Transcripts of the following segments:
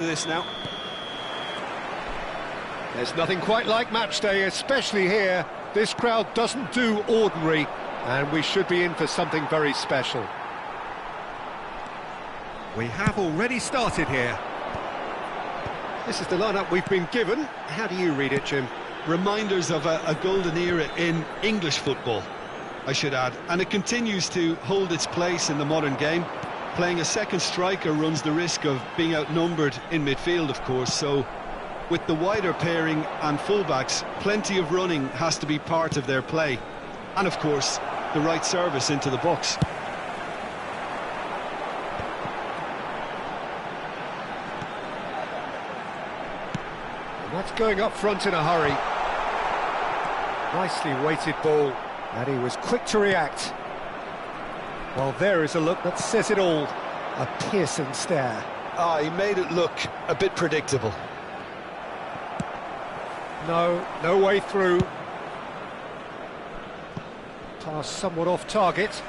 This now. There's nothing quite like match day, especially here. This crowd doesn't do ordinary, and we should be in for something very special. We have already started here. This is the lineup we've been given. How do you read it, Jim? Reminders of a golden era in English football, I should add. And it continues to hold its place in the modern game. Playing a second striker runs the risk of being outnumbered in midfield, of course, so with the wider pairing and fullbacks, plenty of running has to be part of their play. And of course, the right service into the box. And that's going up front in a hurry. Nicely weighted ball, and he was quick to react. Well, there is a look that says it all. A piercing stare. He made it look a bit predictable. No way through. Pass somewhat off target.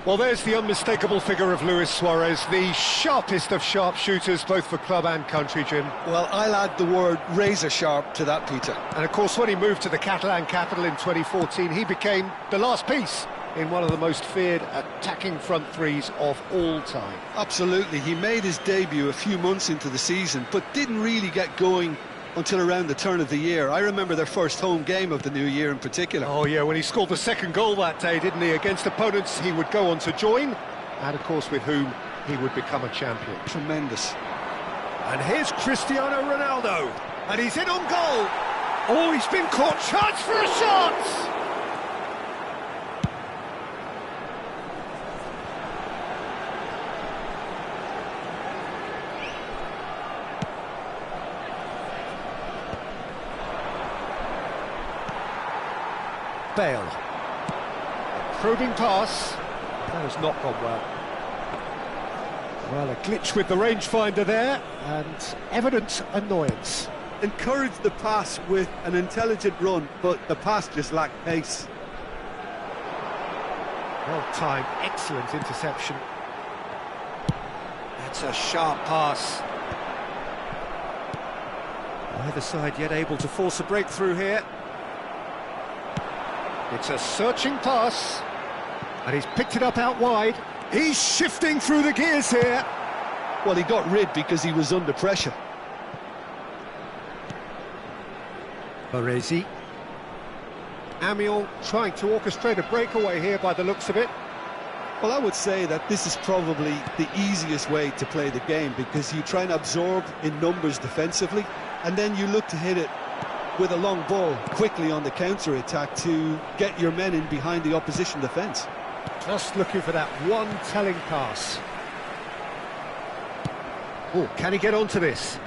Well, there's the unmistakable figure of Luis Suarez, the sharpest of sharpshooters, both for club and country, Jim. Well, I'll add the word razor sharp to that, Peter. And of course, when he moved to the Catalan capital in 2014, he became the last piece in one of the most feared attacking front threes of all time. Absolutely, he made his debut a few months into the season, but didn't really get going until around the turn of the year. I remember their first home game of the new year in particular. Oh yeah, when he scored the second goal that day, didn't he? Against opponents he would go on to join, and of course with whom he would become a champion. Tremendous. And here's Cristiano Ronaldo, and he's in on goal. Oh, he's been caught, chance for a shot! Bale. Probing pass. That has not gone well. Well, a glitch with the rangefinder there, and evident annoyance. Encouraged the pass with an intelligent run, but the pass just lacked pace. Well timed, excellent interception. That's a sharp pass. Neither side yet able to force a breakthrough here. It's a searching pass, and he's picked it up out wide. He's shifting through the gears here. Well, he got rid because he was under pressure. Baresi. Amiel trying to orchestrate a breakaway here by the looks of it. Well, I would say that this is probably the easiest way to play the game, because you try and absorb in numbers defensively, and then you look to hit it with a long ball quickly on the counter-attack to get your men in behind the opposition defence. Just looking for that one telling pass. Oh, can he get onto this?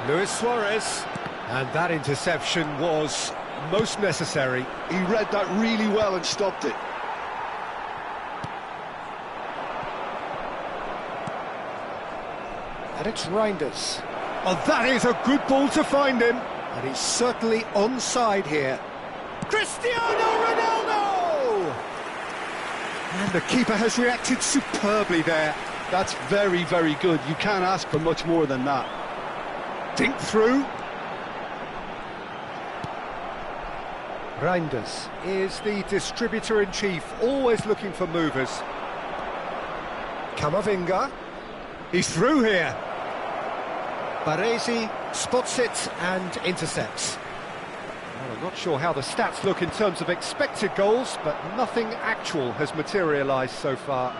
Luis Suarez, and that interception was most necessary. He read that really well and stopped it. And it's Reinders. Oh, that is a good ball to find him. And he's certainly onside here. Cristiano Ronaldo! And the keeper has reacted superbly there. That's very, very good. You can't ask for much more than that. Dink through. Reinders is the distributor-in-chief, always looking for movers. Camavinga. He's through here. Baresi spots it and intercepts. Well, I'm not sure how the stats look in terms of expected goals, but nothing actual has materialised so far.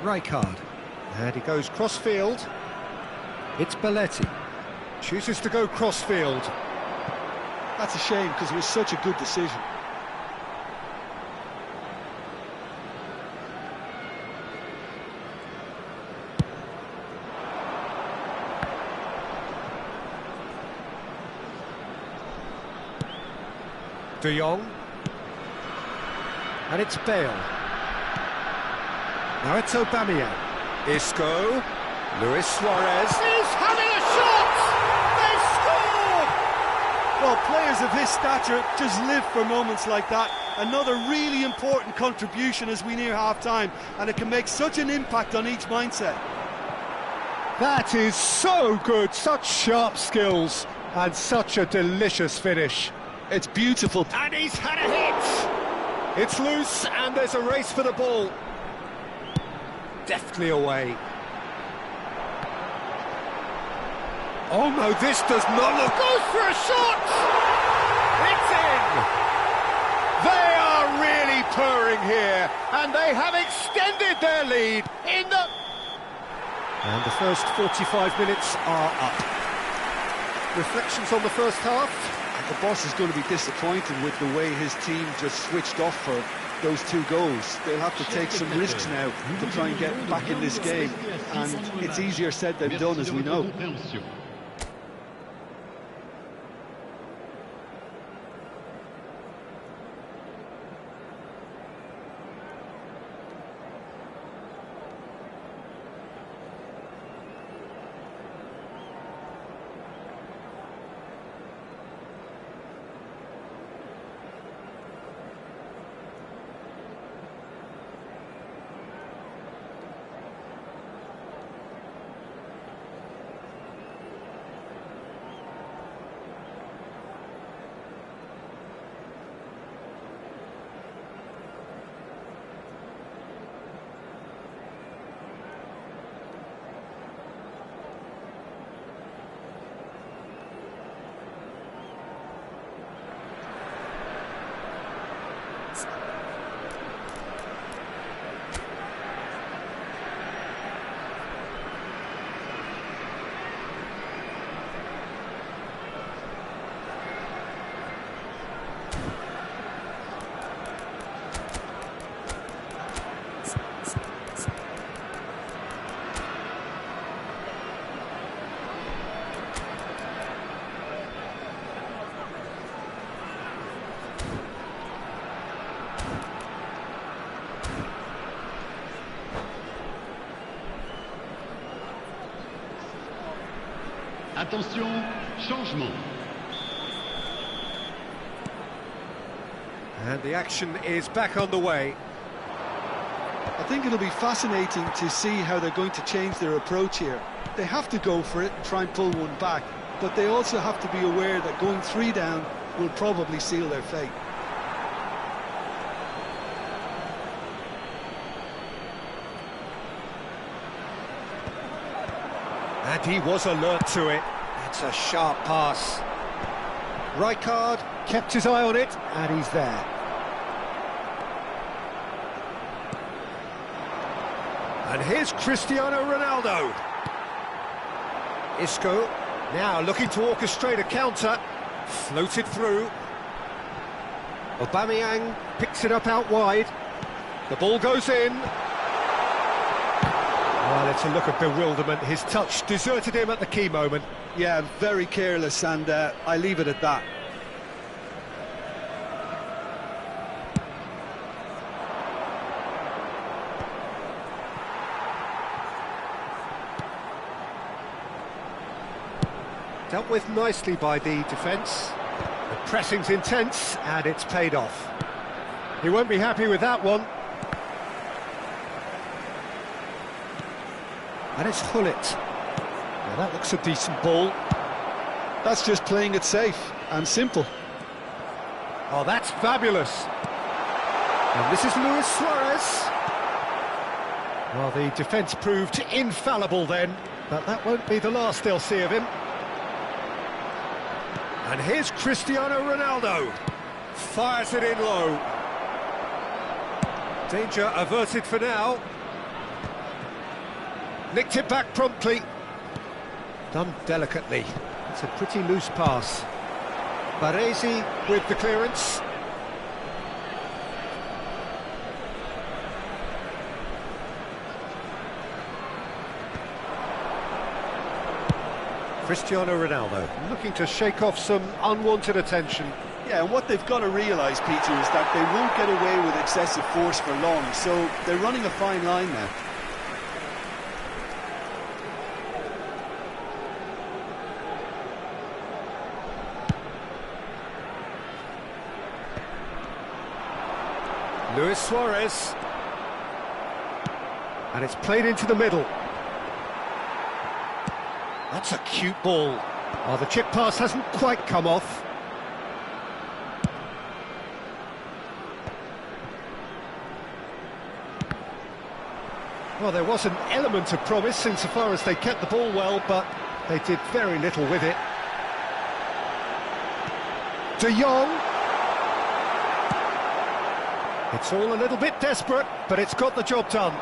Rijkaard. And he goes cross-field. It's Belletti. Chooses to go cross-field. That's a shame, because it was such a good decision. De Jong. And it's Bale. Now it's Aubameyang. Isco. Luis Suarez is having a shot! They've scored! Well, players of his stature just live for moments like that. Another really important contribution as we near half-time, and it can make such an impact on each mindset. That is so good, such sharp skills, and such a delicious finish. It's beautiful. And he's had a hit! It's loose, and there's a race for the ball. Deftly away. Oh no, this does not look... Goes for a shot! It's in! They are really purring here, and they have extended their lead in the... And the first 45 minutes are up. Reflections on the first half? The boss is going to be disappointed with the way his team just switched off for those 2 goals. They'll have to take some risks now to try and get back in this game, and it's easier said than done, as we know. Attention, changement. And the action is back on the way. I think it'll be fascinating to see how they're going to change their approach here. They have to go for it and try and pull one back, but they also have to be aware that going 3 down will probably seal their fate. And he was alert to it. It's a sharp pass. Rijkaard kept his eye on it, and he's there. And here's Cristiano Ronaldo. Isco now looking to orchestrate a counter. Floated through. Aubameyang picks it up out wide. The ball goes in. Well, it's a look of bewilderment. His touch deserted him at the key moment. Yeah, very careless, and I leave it at that. Dealt with nicely by the defence. The pressing's intense, and it's paid off. He won't be happy with that one. And it's Hullet. Now that looks a decent ball. That's just playing it safe and simple. Oh, that's fabulous. And this is Luis Suarez. Well, the defence proved infallible then, but that won't be the last they'll see of him. And here's Cristiano Ronaldo. Fires it in low. Danger averted for now. Nicked it back promptly. Done delicately. It's a pretty loose pass. Baresi with the clearance. Cristiano Ronaldo looking to shake off some unwanted attention. Yeah, and what they've got to realise, Peter, is that they won't get away with excessive force for long, so they're running a fine line now. Luis Suarez. And it's played into the middle. That's a cute ball. Oh, the chip pass hasn't quite come off. Well, there was an element of promise insofar as they kept the ball well, but they did very little with it. De Jong. It's all a little bit desperate, but it's got the job done.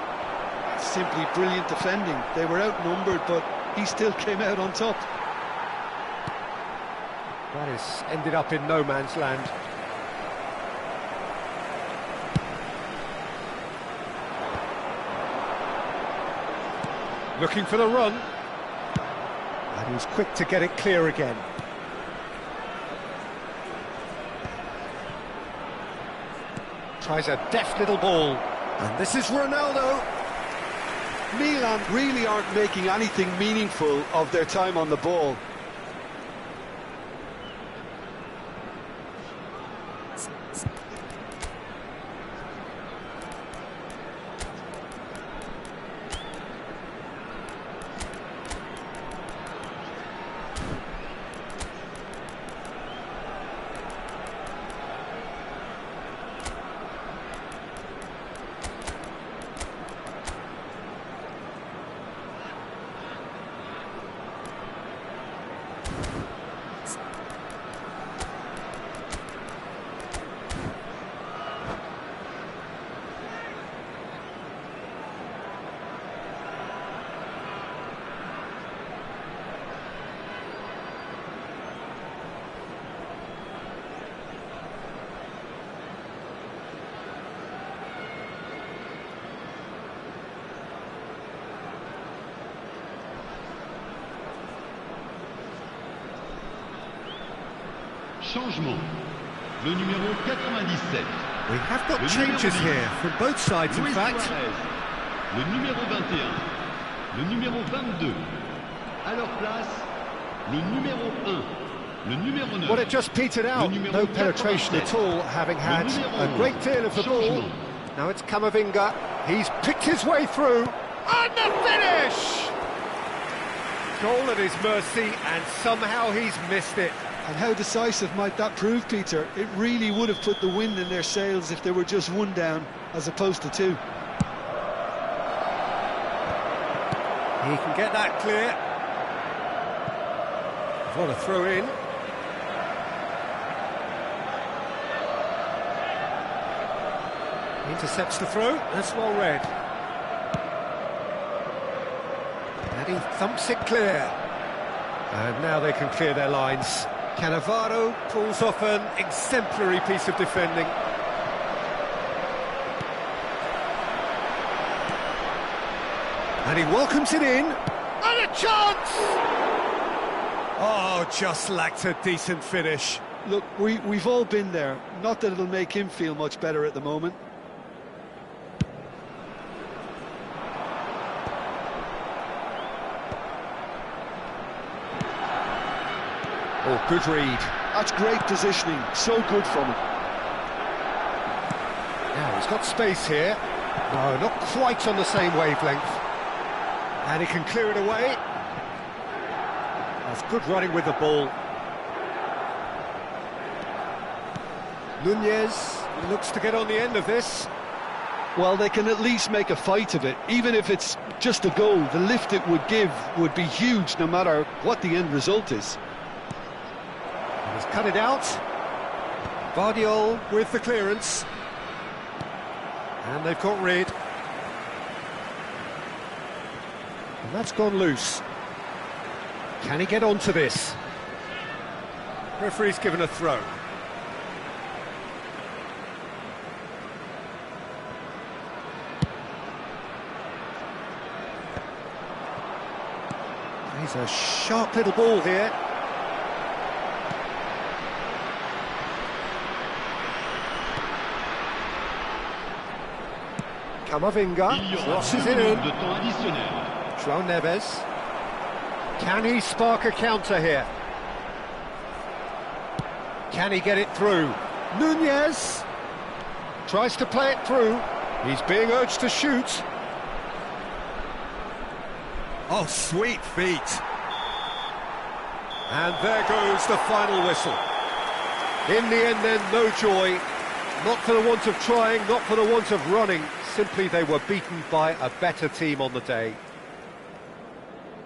Simply brilliant defending. They were outnumbered, but he still came out on top. That has ended up in no man's land. Looking for the run. And he's quick to get it clear again. Tries a deft little ball. And this is Ronaldo. Milan really aren't making anything meaningful of their time on the ball. Changement. Le numéro 97. We have got changes here from both sides, in Luis fact. Suarez. Le numéro 21. Le numéro 22. À leur place, le numéro 1. Le numéro 9. Well, it just petered out. No penetration at all, having had a great deal of the ball. Now it's Camavinga. He's picked his way through. And the finish! Goal at his mercy, and somehow he's missed it. And how decisive might that prove, Peter? It really would have put the wind in their sails if they were just one down, as opposed to two. He can get that clear. What a throw in. Intercepts the throw, that's well read. And he thumps it clear. And now they can clear their lines. Cannavaro pulls off an exemplary piece of defending. And he welcomes it in. And a chance! Oh, just lacked a decent finish. Look, we've all been there. Not that it'll make him feel much better at the moment. Oh, good read. That's great positioning. So good from him. Now, he's got space here. No, not quite on the same wavelength. And he can clear it away. That's good running with the ball. Nunez looks to get on the end of this. Well, they can at least make a fight of it. Even if it's just a goal, the lift it would give would be huge no matter what the end result is. And he's cut it out. Vardiol with the clearance. And they've got rid. And that's gone loose. Can he get onto this? Referee's given a throw. He's a sharp little ball here. Camavinga Il y aura slots 2 it in. minutes de temps additionnel. João Neves. Can he spark a counter here? Can he get it through? Nunez tries to play it through. He's being urged to shoot. Oh, sweet feet. And there goes the final whistle. In the end then, no joy. Not for the want of trying, not for the want of running. Simply they were beaten by a better team on the day.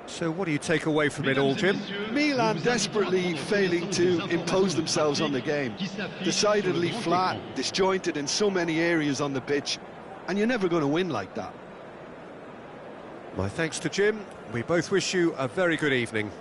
So what do you take away from it all, Jim? Milan desperately failing to impose themselves on the game. Decidedly flat, disjointed in so many areas on the pitch, and you're never going to win like that. My thanks to Jim. We both wish you a very good evening.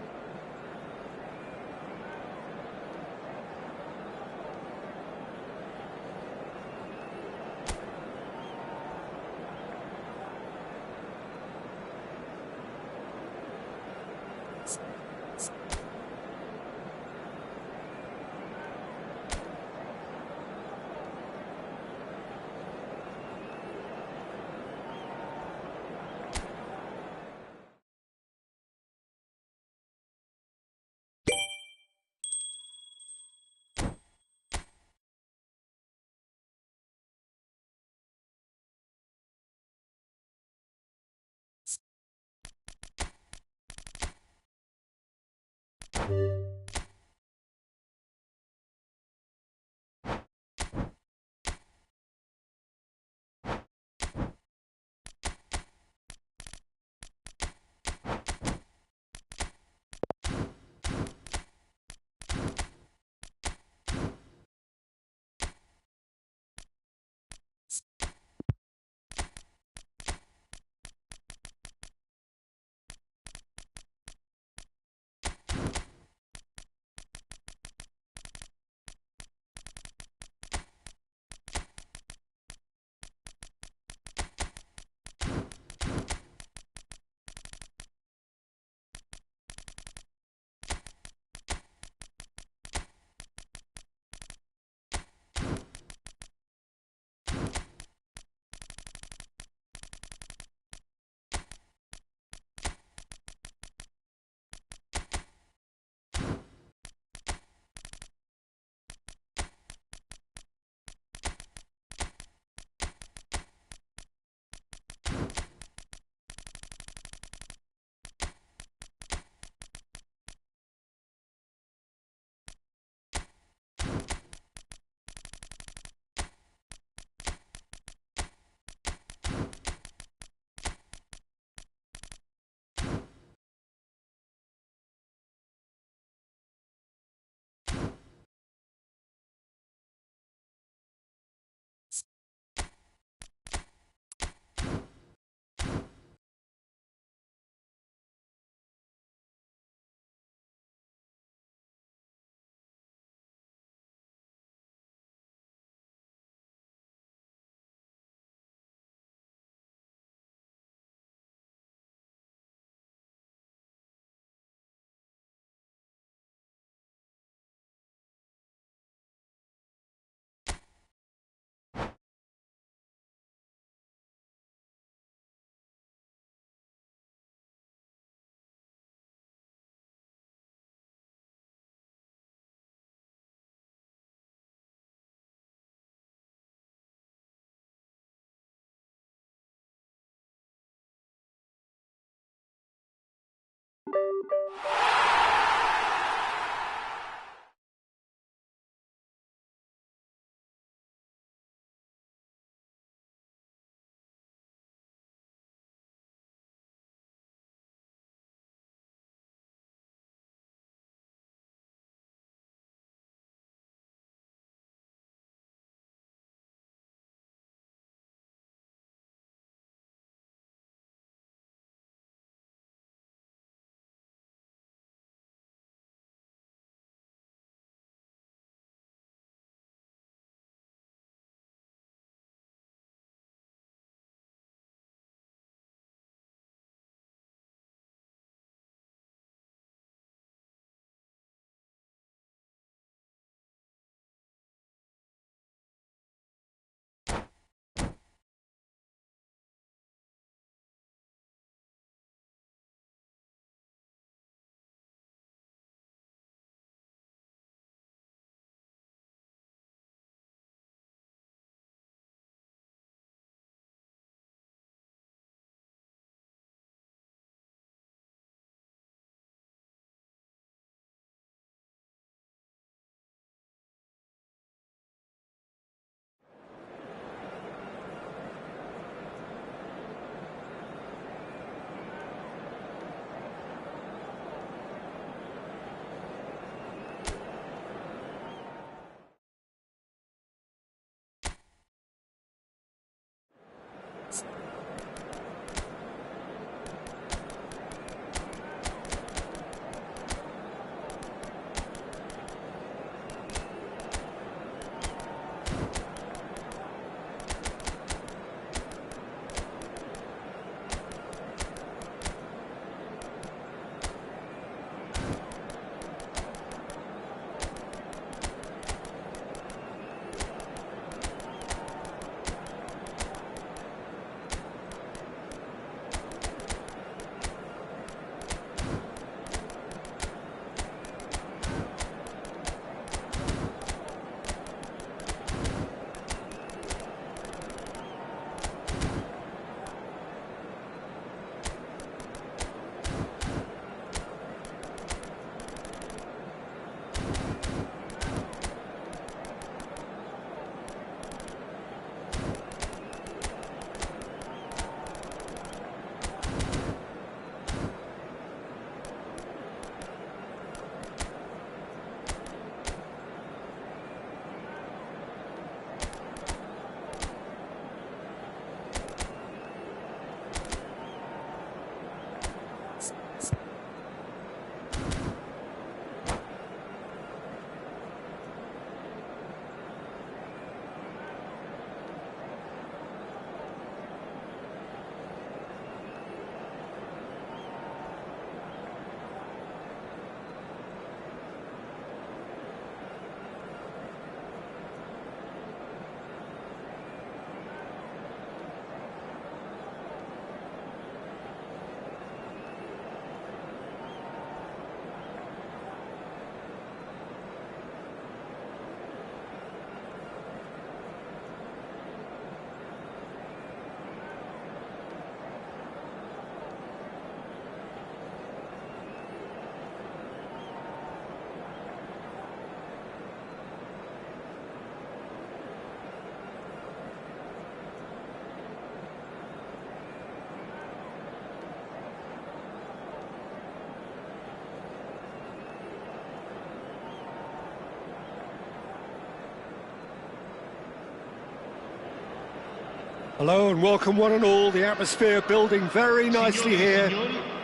Hello and welcome one and all. The atmosphere building very nicely here.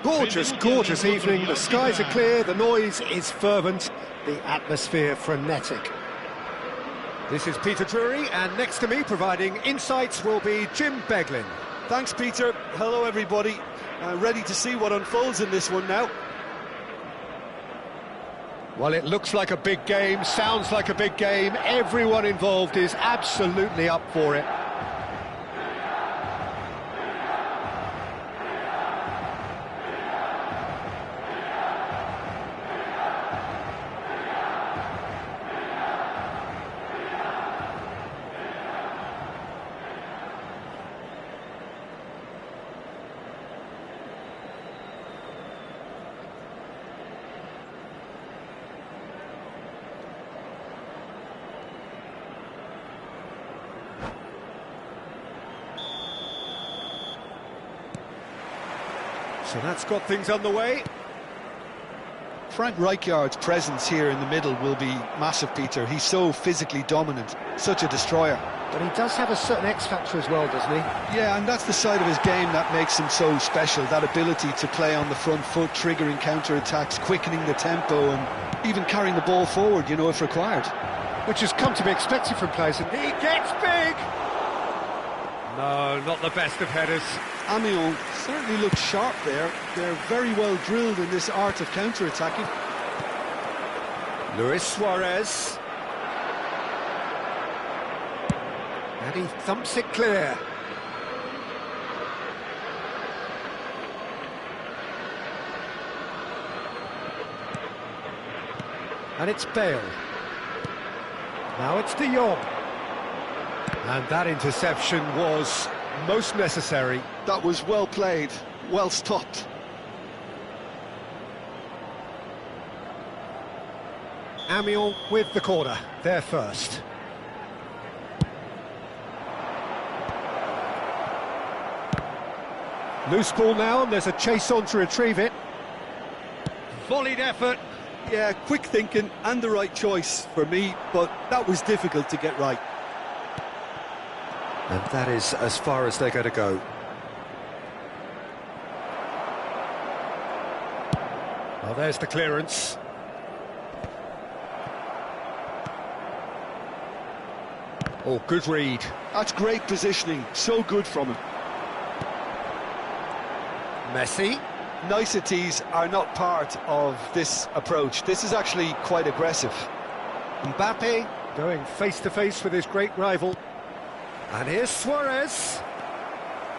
Gorgeous, gorgeous evening. The skies are clear, the noise is fervent, the atmosphere frenetic. This is Peter Drury, and next to me providing insights will be Jim Beglin. Thanks, Peter. Hello, everybody. Ready to see what unfolds in this one now. Well, it looks like a big game, sounds like a big game. Everyone involved is absolutely up for it. So that's got things underway. Frank Rijkaard's presence here in the middle will be massive, Peter. He's so physically dominant, such a destroyer. But he does have a certain X-factor as well, doesn't he? Yeah, and that's the side of his game that makes him so special, that ability to play on the front foot, triggering counter-attacks, quickening the tempo, and even carrying the ball forward, you know, if required. Which has come to be expected from players, and he gets big! No, not the best of headers. Amiens certainly looks sharp there. They're very well drilled in this art of counter-attacking. Luis Suarez. And he thumps it clear. And it's Bale. Now it's De Jong. And that interception was most necessary. That was well played, well stopped. Amiens with the corner, they're first. Loose ball now, and there's a chase on to retrieve it. Volleyed effort. Yeah, quick thinking and the right choice for me, but that was difficult to get right. And that is as far as they're going to go. Well, there's the clearance. Oh, good read. That's great positioning, so good from him. Messi. Niceties are not part of this approach. This is actually quite aggressive. Mbappe going face-to-face with his great rival. And here's Suarez.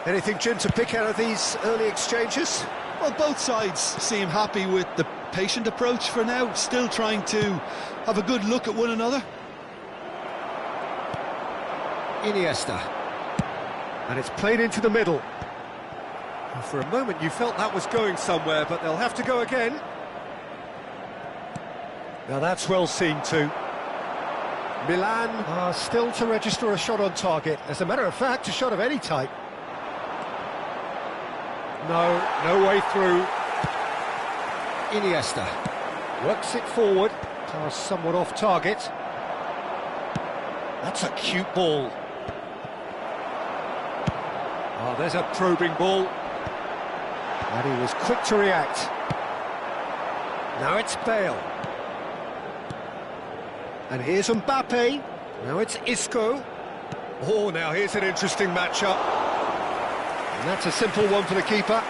Anything, Jim, to pick out of these early exchanges? Well, both sides seem happy with the patient approach for now, still trying to have a good look at one another. Iniesta. And it's played into the middle. And for a moment you felt that was going somewhere, but they'll have to go again. Now that's well seen too. Milan are still to register a shot on target. As a matter of fact, a shot of any type. No way through. Iniesta works it forward. Pass somewhat off target. That's a cute ball. Oh, there's a probing ball. And he was quick to react. Now it's Bale. And here's Mbappe. Now it's Isco. Oh, now here's an interesting matchup. And that's a simple one for the keeper.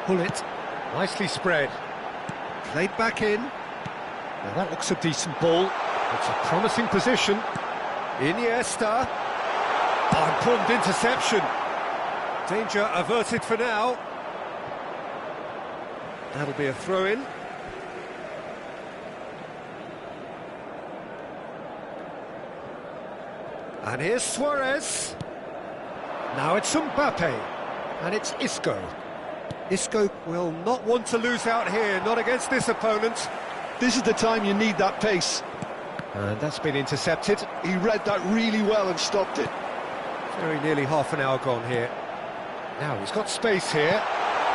Pull it. Nicely spread. Played back in. Now that looks a decent ball. It's a promising position. Iniesta. Oh, important interception. Danger averted for now. That'll be a throw-in. And here's Suarez. Now it's Mbappe. And it's Isco. Isco will not want to lose out here, not against this opponent. This is the time you need that pace. And that's been intercepted. He read that really well and stopped it. Very nearly half an hour gone here. Now he's got space here.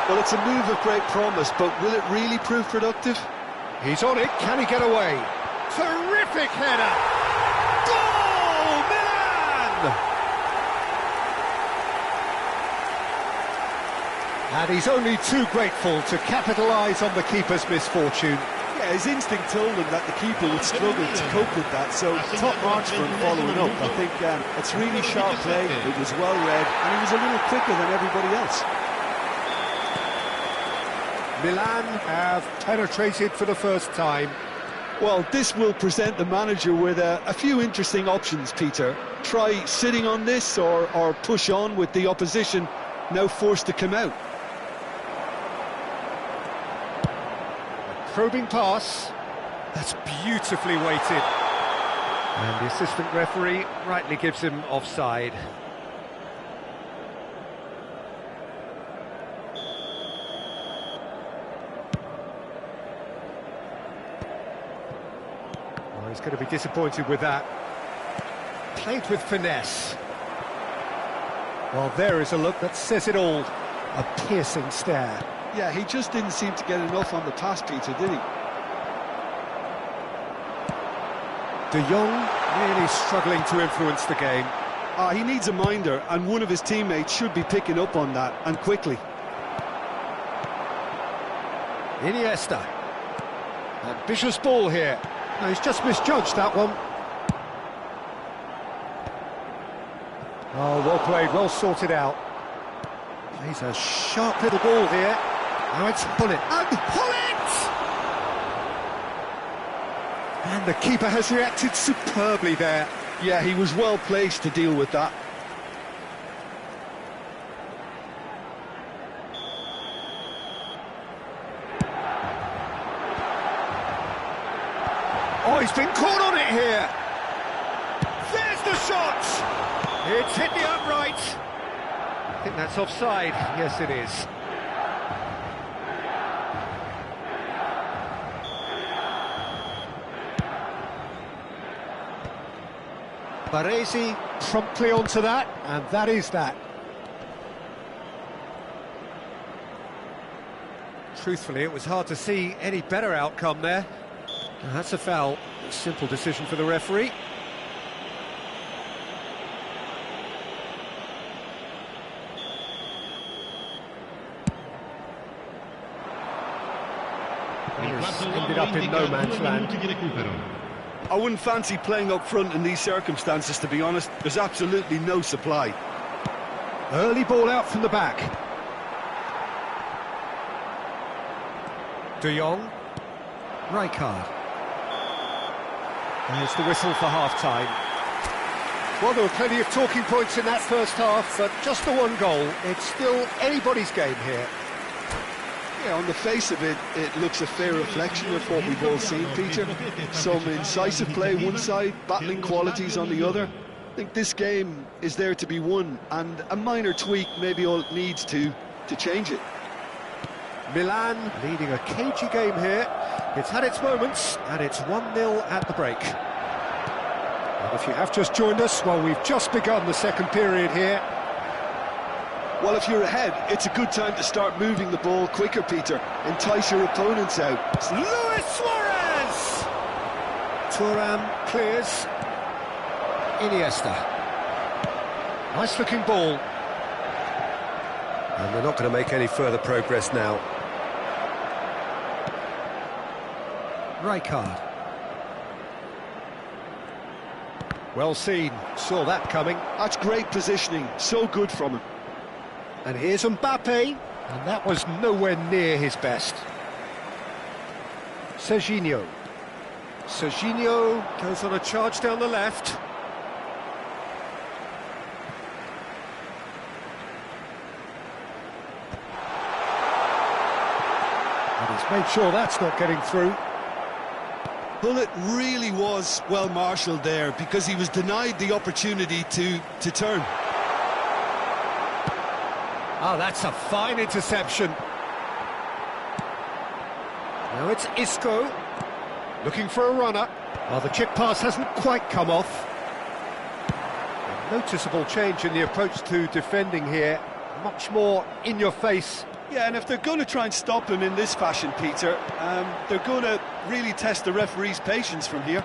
Well, it's a move of great promise, but will it really prove productive? He's on it. Can he get away? Terrific header! Goal! And he's only too grateful to capitalise on the keeper's misfortune. Yeah, his instinct told him that the keeper would struggle to cope with that, so top marks for him following up. I think it's really sharp play, it was well read, and he was a little quicker than everybody else. Milan have penetrated for the first time. Well, this will present the manager with a few interesting options, Peter. Try sitting on this or push on with the opposition now forced to come out. Probing pass. That's beautifully weighted. And the assistant referee rightly gives him offside. Well, he's going to be disappointed with that. Played with finesse. Well, there is a look that says it all. A piercing stare. Yeah, he just didn't seem to get enough on the pass, Peter, did he? De Jong really struggling to influence the game. He needs a minder, and one of his teammates should be picking up on that, and quickly. Iniesta. Ambitious ball here. No, he's just misjudged that one. Oh, well played, well sorted out. Plays a sharp little ball here. Now it's Pullet. And Pullet! And the keeper has reacted superbly there. Yeah, he was well placed to deal with that. Oh, he's been caught on it here. There's the shot. It's hit the upright. I think that's offside. Yes, it is. Baresi promptly onto that, and that is that. Truthfully, it was hard to see any better outcome there. And that's a foul. A simple decision for the referee. Ended up in no man's land. I wouldn't fancy playing up front in these circumstances, to be honest. There's absolutely no supply. Early ball out from the back. De Jong. Rijkaard. There's the whistle for half-time. Well, there were plenty of talking points in that first half, but just the one goal. It's still anybody's game here. Yeah, on the face of it, it looks a fair reflection of what we've all seen, Peter. Some incisive play one side, battling qualities on the other. I think this game is there to be won, and a minor tweak maybe all it needs to change it. Milan leading a cagey game here. It's had its moments, and it's 1-0 at the break. And if you have just joined us, well, we've just begun the second period here. Well, if you're ahead, it's a good time to start moving the ball quicker, Peter. Entice your opponents out. It's Luis Suarez! Thuram clears. Iniesta. Nice-looking ball. And they're not going to make any further progress now. Rijkaard. Well seen, saw that coming. That's great positioning, so good from him. And here's Mbappe, and that was nowhere near his best. Serginho. Serginho goes on a charge down the left. And he's made sure that's not getting through. Bullet really was well marshalled there because he was denied the opportunity to turn. Oh, that's a fine interception. Now it's Isco, looking for a runner. Well, the chip pass hasn't quite come off. A noticeable change in the approach to defending here. Much more in your face. Yeah, and if they're going to try and stop him in this fashion, Peter, they're going to really test the referee's patience from here.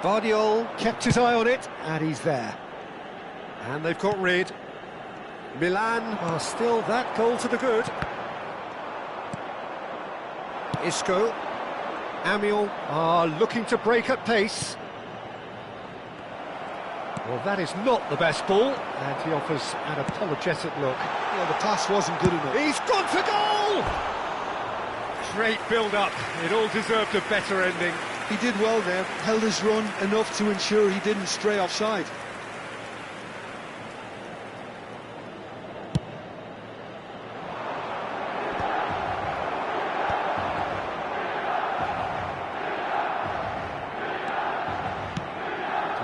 Vardiol kept his eye on it, and he's there. And they've got rid. Milan are still that goal to the good. Isco. Amiel are looking to break at pace. Well, that is not the best ball, and he offers an apologetic look. Yeah, the pass wasn't good enough. He's gone for goal! Great build-up. It all deserved a better ending. He did well there, held his run enough to ensure he didn't stray offside.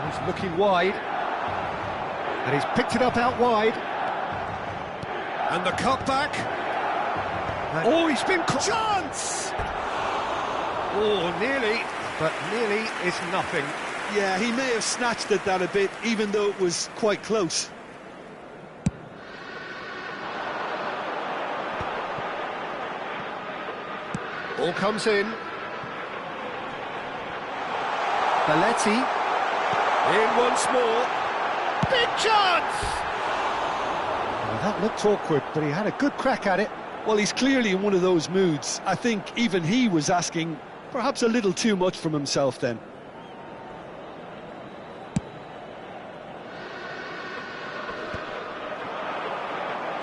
He's looking wide. And he's picked it up out wide. And the cutback. Oh, he's been... Chance! Oh, nearly, but nearly is nothing. Yeah, he may have snatched at that a bit, even though it was quite close. Ball comes in. Belletti. In once more. Big chance! Well, that looked awkward, but he had a good crack at it. Well, he's clearly in one of those moods. I think even he was asking perhaps a little too much from himself then.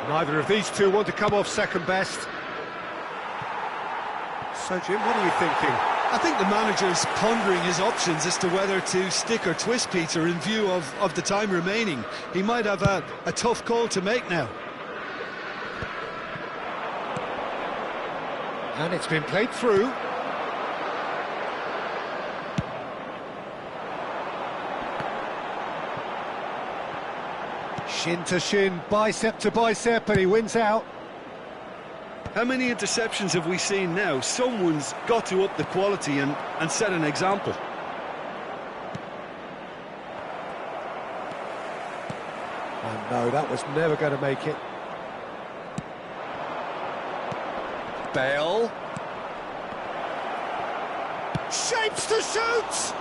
Neither of these two want to come off second best. So, Jim, what are you thinking? I think the manager's pondering his options as to whether to stick or twist Peter in view of the time remaining. He might have a tough call to make now. And it's been played through. Shin to shin, bicep to bicep, and he wins out. How many interceptions have we seen now? Someone's got to up the quality and set an example. Oh no, that was never going to make it. Bale. Shapes to shoot!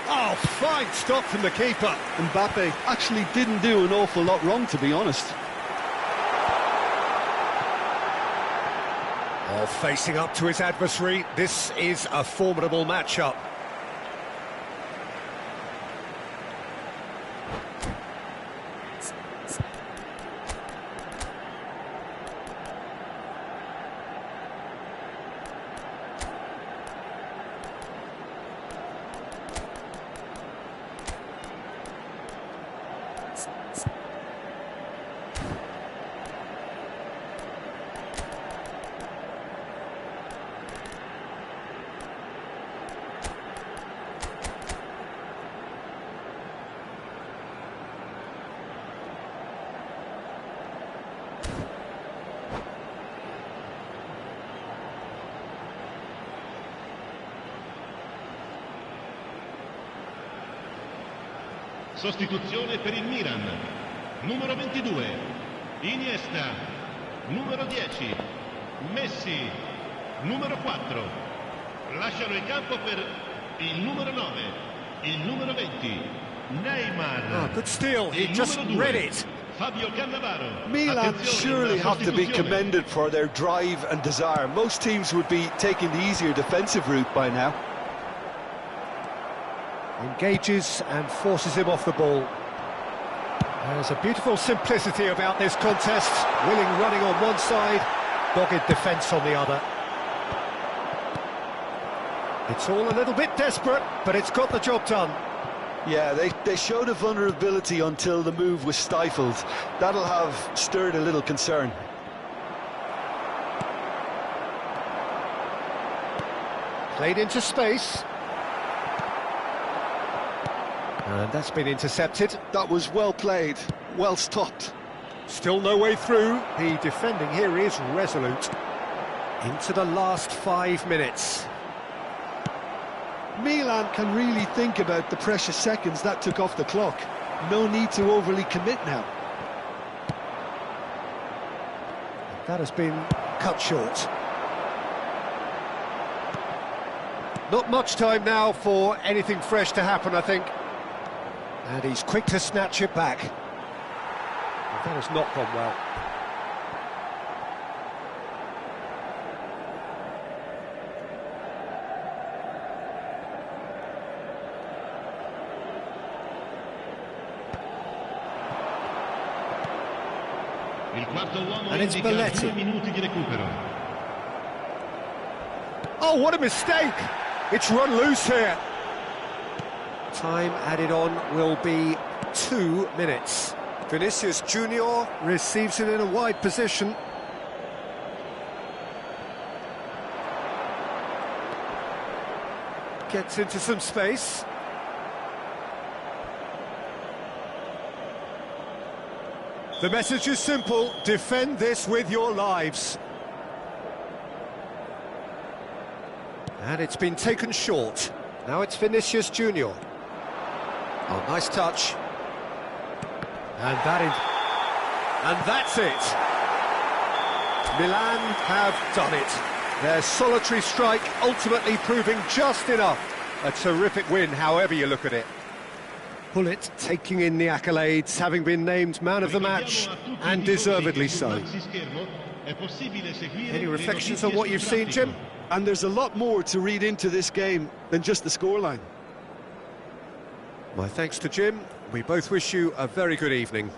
Oh, fine stop from the keeper. Mbappe actually didn't do an awful lot wrong, to be honest. Oh, facing up to his adversary, this is a formidable matchup. Sostituzione per il Milan. Numero 22, Iniesta. Numero 10, Messi. Numero 4, lasciano il campo per il numero 9, il numero 20, Neymar. Oh, good steal, he just read it. Fabio Cannavaro. Milan surely have to be commended for their drive and desire. Most teams would be taking the easier defensive route by now. Engages and forces him off the ball. There's a beautiful simplicity about this contest. Willing running on one side, dogged defence on the other. It's all a little bit desperate, but it's got the job done. Yeah, they showed a vulnerability until the move was stifled. That'll have stirred a little concern. Played into space. And that's been intercepted. That was well played, well stopped. Still no way through. The defending here is resolute. Into the last 5 minutes. Milan can really think about the precious seconds that took off the clock. No need to overly commit now. That has been cut short. Not much time now for anything fresh to happen, I think. And he's quick to snatch it back. That has not gone well. And it's Belletti. Oh, what a mistake! It's run loose here. Time added on will be 2 minutes. Vinicius Junior receives it in a wide position. Gets into some space. The message is simple: defend this with your lives. And it's been taken short. Now it's Vinicius Junior. Oh, nice touch. And that's it. Milan have done it. Their solitary strike ultimately proving just enough. A terrific win, however you look at it. Pullet taking in the accolades, having been named man of the match, and deservedly so. Any reflections on what you've seen, Jim? And there's a lot more to read into this game than just the scoreline. My thanks to Jim. We both wish you a very good evening.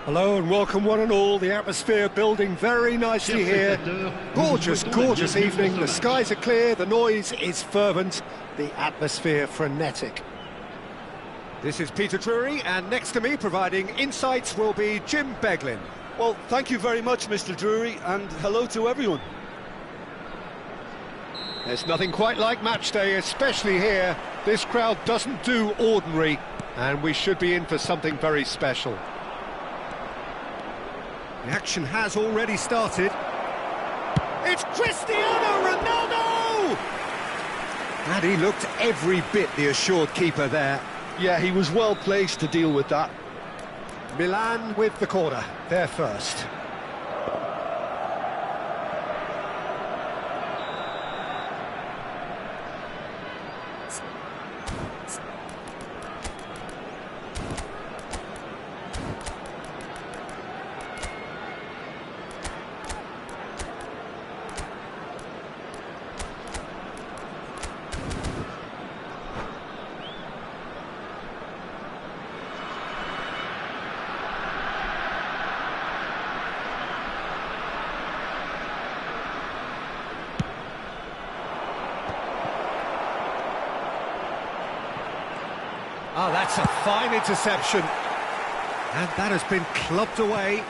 Hello and welcome one and all. The atmosphere building very nicely here. Gorgeous, gorgeous evening. The skies are clear, the noise is fervent, the atmosphere frenetic. This is Peter Drury, and next to me providing insights will be Jim Beglin. Well, thank you very much, Mr. Drury, and hello to everyone. There's nothing quite like match day, especially here. This crowd doesn't do ordinary, and we should be in for something very special. The action has already started. It's Cristiano Ronaldo! And he looked every bit the assured keeper there. Yeah, he was well placed to deal with that. Milan with the corner, they're first. Oh, that's a fine interception. And that has been clubbed away.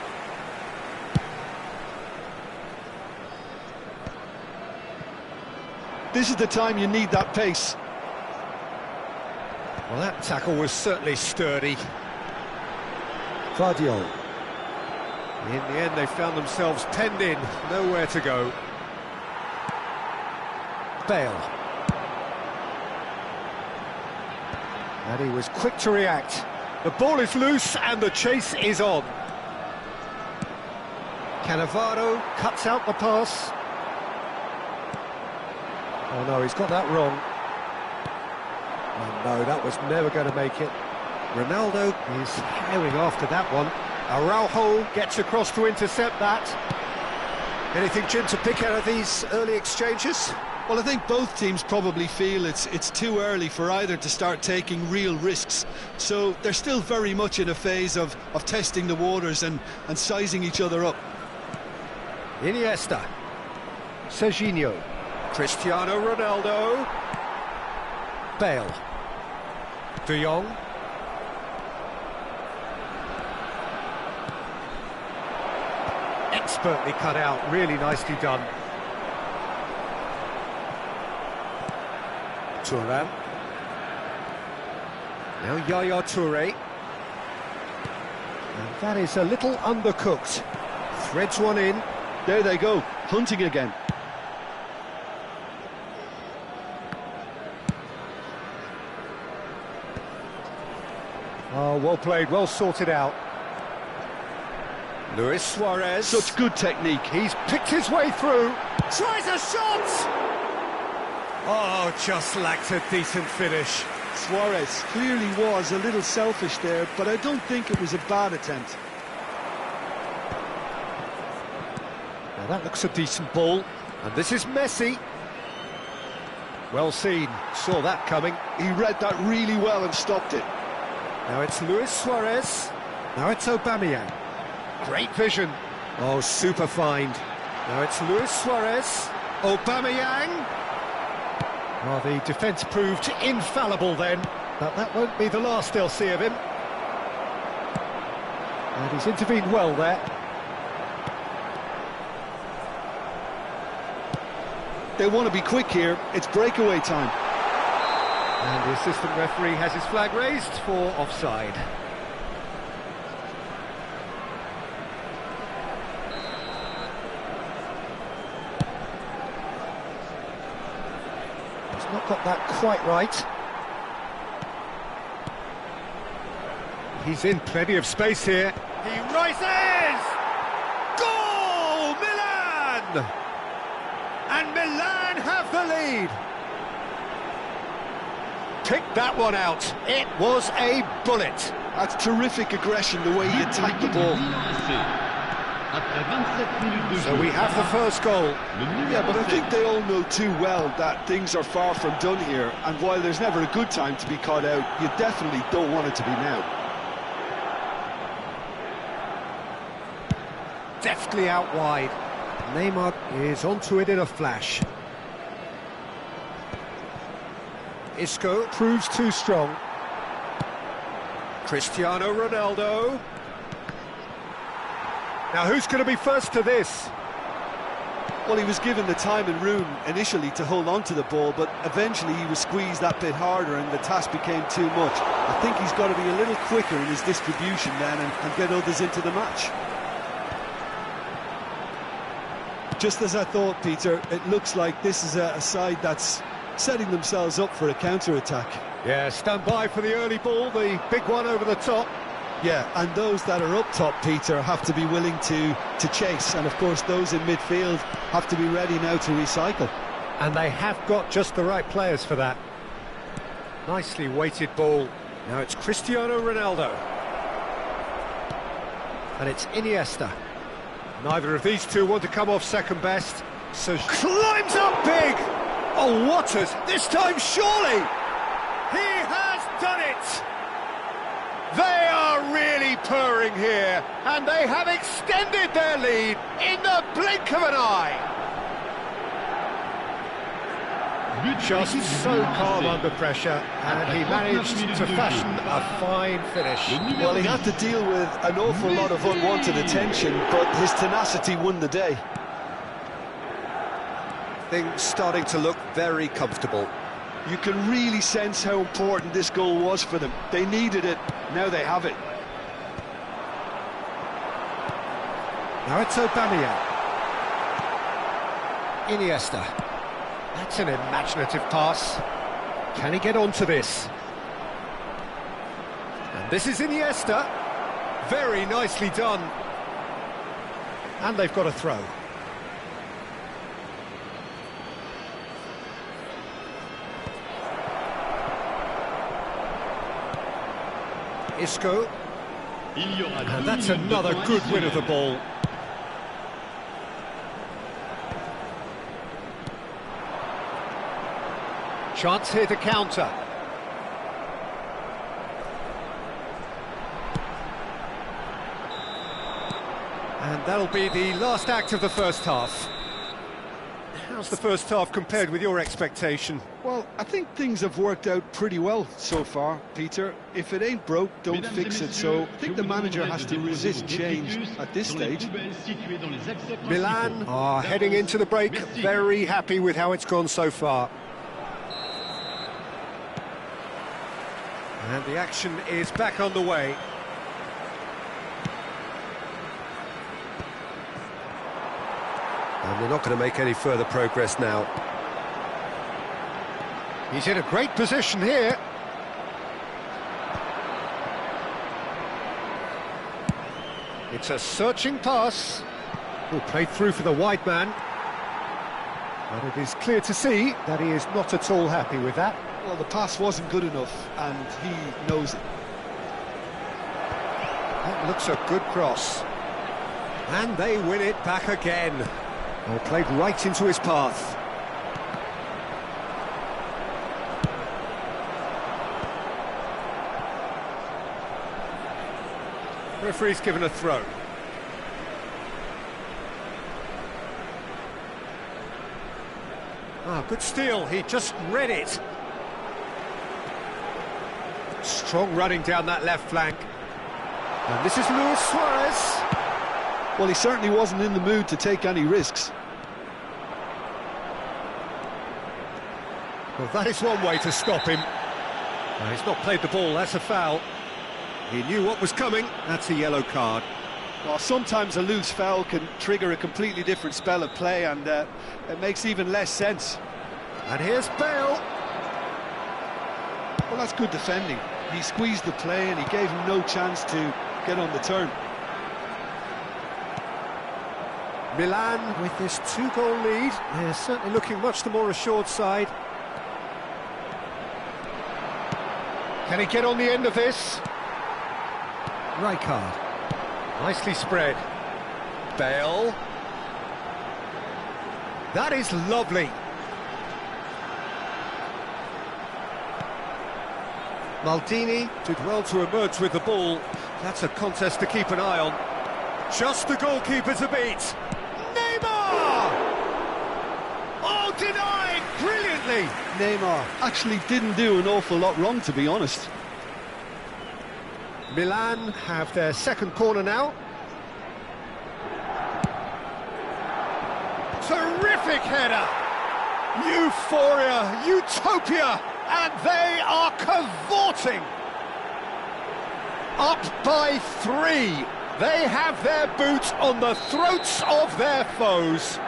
This is the time you need that pace. Well, that tackle was certainly sturdy. Vardiol. In the end, they found themselves penned in, nowhere to go. Bale. And he was quick to react. The ball is loose and the chase is on. Cannavaro cuts out the pass. Oh no, he's got that wrong. Oh no, that was never going to make it. Ronaldo is herring after that one. Araujo gets across to intercept that. Anything, Jim, to pick out of these early exchanges? Well, I think both teams probably feel it's too early for either to start taking real risks. So they're still very much in a phase of testing the waters and sizing each other up. Iniesta. Serginho. Cristiano Ronaldo. Bale. De Jong. Expertly cut out, really nicely done. Thuram. Now Yaya Touré. And that is a little undercooked. Threads one in. There they go, hunting again. Oh, well played, well sorted out. Luis Suarez. Such good technique. He's picked his way through. Tries a shot! Oh, just lacked a decent finish. Suarez clearly was a little selfish there, but I don't think it was a bad attempt. Now that looks a decent ball. And this is Messi. Well seen, saw that coming. He read that really well and stopped it. Now it's Luis Suarez. Now it's Aubameyang. Great vision. Oh, super find. Now it's Luis Suarez. Aubameyang. Well, the defence proved infallible then, but that won't be the last they'll see of him. And he's intervened well there. They want to be quick here, it's breakaway time. And the assistant referee has his flag raised for offside. He's not got that quite right. He's in plenty of space here. He rises! Goal! Milan! And Milan have the lead. Picked that one out. It was a bullet. That's terrific aggression, the way he attacked the ball. So we have the first goal. Yeah, but I think they all know too well that things are far from done here, and while there's never a good time to be caught out, you definitely don't want it to be now. deftly out wide. Neymar is onto it in a flash. Isco proves too strong. Cristiano Ronaldo. Now who's going to be first to this? Well, he was given the time and room initially to hold on to the ball, but eventually he was squeezed that bit harder and the task became too much. I think he's got to be a little quicker in his distribution then and get others into the match. Just as I thought, Peter, it looks like this is a side that's setting themselves up for a counter-attack. Yeah, stand by for the early ball, the big one over the top. Yeah, and those that are up top, Peter, have to be willing to chase. And, of course, those in midfield have to be ready now to recycle. And they have got just the right players for that. Nicely weighted ball. Now it's Cristiano Ronaldo. And it's Iniesta. Neither of these two want to come off second best. So climbs up big! Oh, Waters, this time surely! He has done it! They are really purring here, and they have extended their lead in the blink of an eye. Just so calm under pressure, and he managed to fashion a fine finish. Well, he had to deal with an awful lot of unwanted attention, but his tenacity won the day. Things starting to look very comfortable. You can really sense how important this goal was for them. They needed it, now they have it. Now it's Aubameyang. Iniesta. That's an imaginative pass. Can he get onto this? And this is Iniesta. Very nicely done. And they've got a throw. Isco, and that's another good win of the ball. Chance here to counter. And that'll be the last act of the first half. How's the first half compared with your expectation? Well, I think things have worked out pretty well so far, Peter. If it ain't broke, don't fix it. So I think the manager has to resist change at this stage. Milan are heading into the break, very happy with how it's gone so far. And the action is back on the way. And they're not going to make any further progress now. He's in a great position here. It's a searching pass. Oh, played through for the wide man. But it is clear to see that he is not at all happy with that. Well, the pass wasn't good enough, and he knows it. That looks a good cross. And they win it back again. Well, played right into his path. Referee's given a throw. Ah, good steal, he just read it. Strong running down that left flank. And this is Luis Suarez. Well, he certainly wasn't in the mood to take any risks. Well, that is one way to stop him. No, he's not played the ball, that's a foul. He knew what was coming, that's a yellow card. Well, sometimes a loose foul can trigger a completely different spell of play, and it makes even less sense. And here's Bale. Well, that's good defending. He squeezed the play and he gave him no chance to get on the turn. Milan with this two-goal lead. They're certainly looking much the more assured side. Can he get on the end of this? Rijkaard. Nicely spread. Bale. That is lovely. Maldini did well to emerge with the ball. That's a contest to keep an eye on. Just the goalkeeper to beat. Neymar! Oh, denied brilliantly. Neymar actually didn't do an awful lot wrong, to be honest. Milan have their second corner now. Terrific header! Euphoria, utopia, and they are cavorting! Up by 3. They have their boots on the throats of their foes.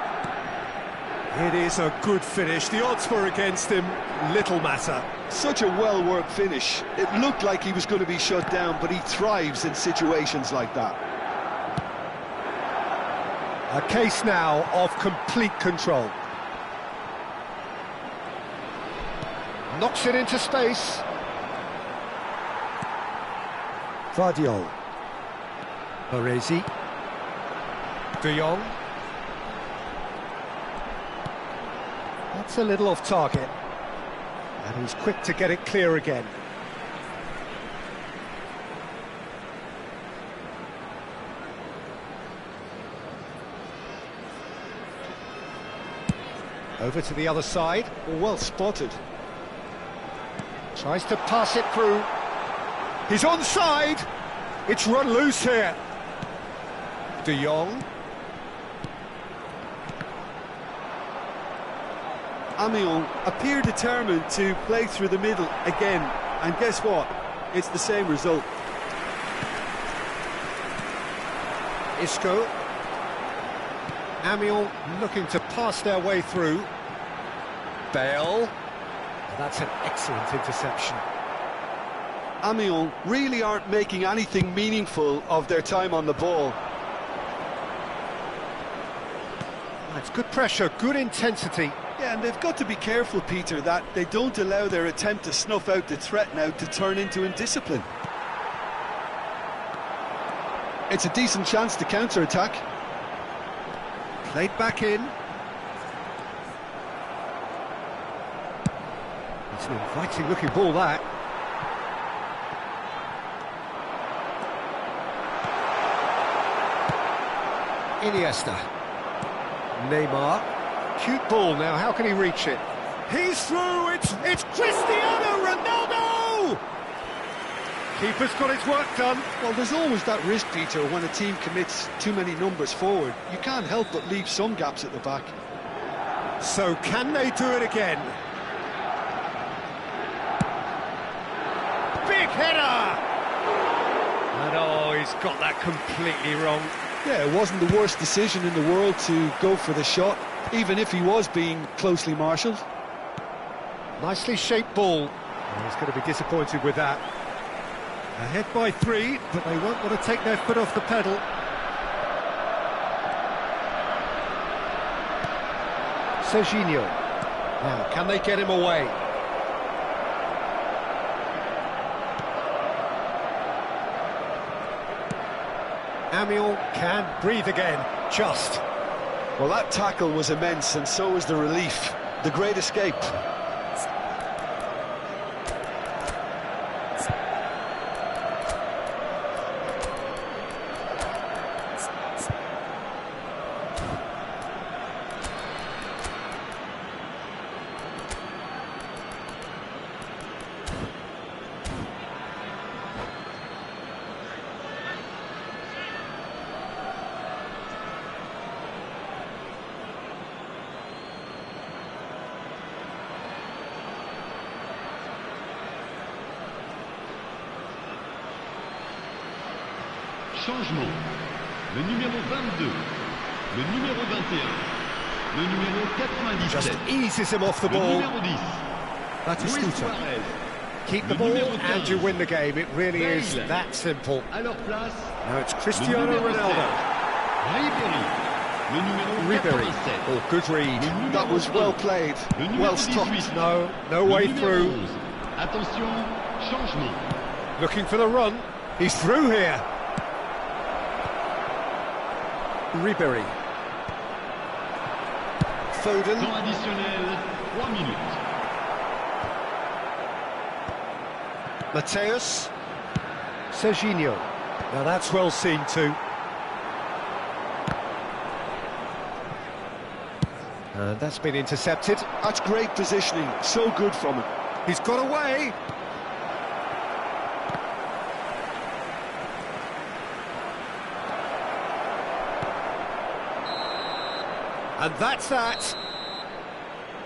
It is a good finish. The odds were against him. Little matter. Such a well-worked finish. It looked like he was going to be shut down, but he thrives in situations like that. A case now of complete control. Knocks it into space. Vardiol. Baresi. De Jong. That's a little off target. And he's quick to get it clear again. Over to the other side. Well spotted. Tries to pass it through. He's onside. It's run loose here. De Jong. Amiens appear determined to play through the middle again, and guess what? It's the same result. Isco. Amiens looking to pass their way through. Bale. That's an excellent interception. Amiens really aren't making anything meaningful of their time on the ball. That's good pressure, good intensity. Yeah, and they've got to be careful, Peter, that they don't allow their attempt to snuff out the threat now to turn into indiscipline. It's a decent chance to counter-attack. Played back in. It's an inviting looking ball, that. Iniesta. Neymar. Cute ball now, how can he reach it? He's through, it's Cristiano Ronaldo! Keeper's got his work done. Well, there's always that risk, Peter, when a team commits too many numbers forward. You can't help but leave some gaps at the back. So can they do it again? Big header! And oh, he's got that completely wrong. Yeah, it wasn't the worst decision in the world to go for the shot, even if he was being closely marshalled. Nicely shaped ball. He's going to be disappointed with that. Ahead by 3, but they won't want to take their foot off the pedal. Serginho. Now, can they get him away? Amiens can breathe again, just. Well, that tackle was immense, and so was the relief. The great escape. Changement. Le numéro 22, le numéro 21, le numéro 97. Just eases him off the Le ball. numéro 10. That is Luis Scooter. Suarez. Keep the Le ball numéro and 15. you win the game. It really is Bale. that simple. À leur place, Now it's le Cristiano numéro Ronaldo. 7, Ribéry. Le numéro Ribéry. 87. Oh, good read. Le numéro That was 1, well played, le numéro well 18. stopped. No Le way numéro through. 11. Attention, changement. Looking for the run. He's through here. Ribéry. Foden. Temps additionnel, 3 minutes. Mateus. Serginho. Now that's well seen too. And that's been intercepted. That's great positioning, so good from him. He's got away. And that's that.